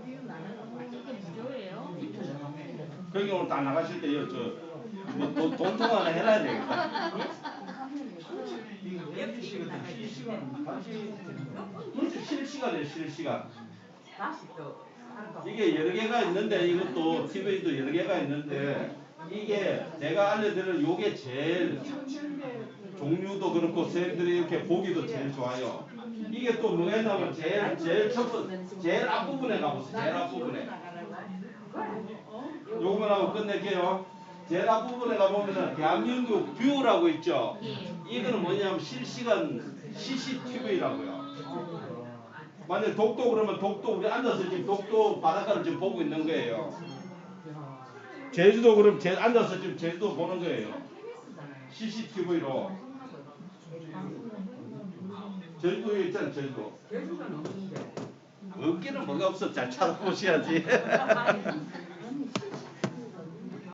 이게 무료예요? 그러니까 오늘 다 나가실 때요. 돈 통화 하나 해놔야 되겠다. 그렇죠. 실시간이에요. 실시간. 다시 또 이게 여러 개가 있는데 이것도 TV도 여러 개가 있는데 이게 내가 알려드리는 요게 제일 종류도 그렇고 선생님들이 이렇게 보기도 제일 좋아요. 이게 또 뭐가 있냐면 제일 첫 번째 제일 앞부분에 가보세요. 제일 앞부분에 요거만 하고 끝낼게요. 제일 앞부분에 가보면은 대한민국 뷰라고 있죠. 이거는 뭐냐면 실시간 CCTV라고요. 만약 독도 그러면 독도 우리 앉아서 지금 독도 바닷가를 지금 보고 있는 거예요. 제주도 그럼 앉아서 지금 제주도 보는 거예요. CCTV로. 제주도에 있잖아 제주도. 제주도는 없는데. 없기는 뭐가 없어. 잘 찾아보셔야지.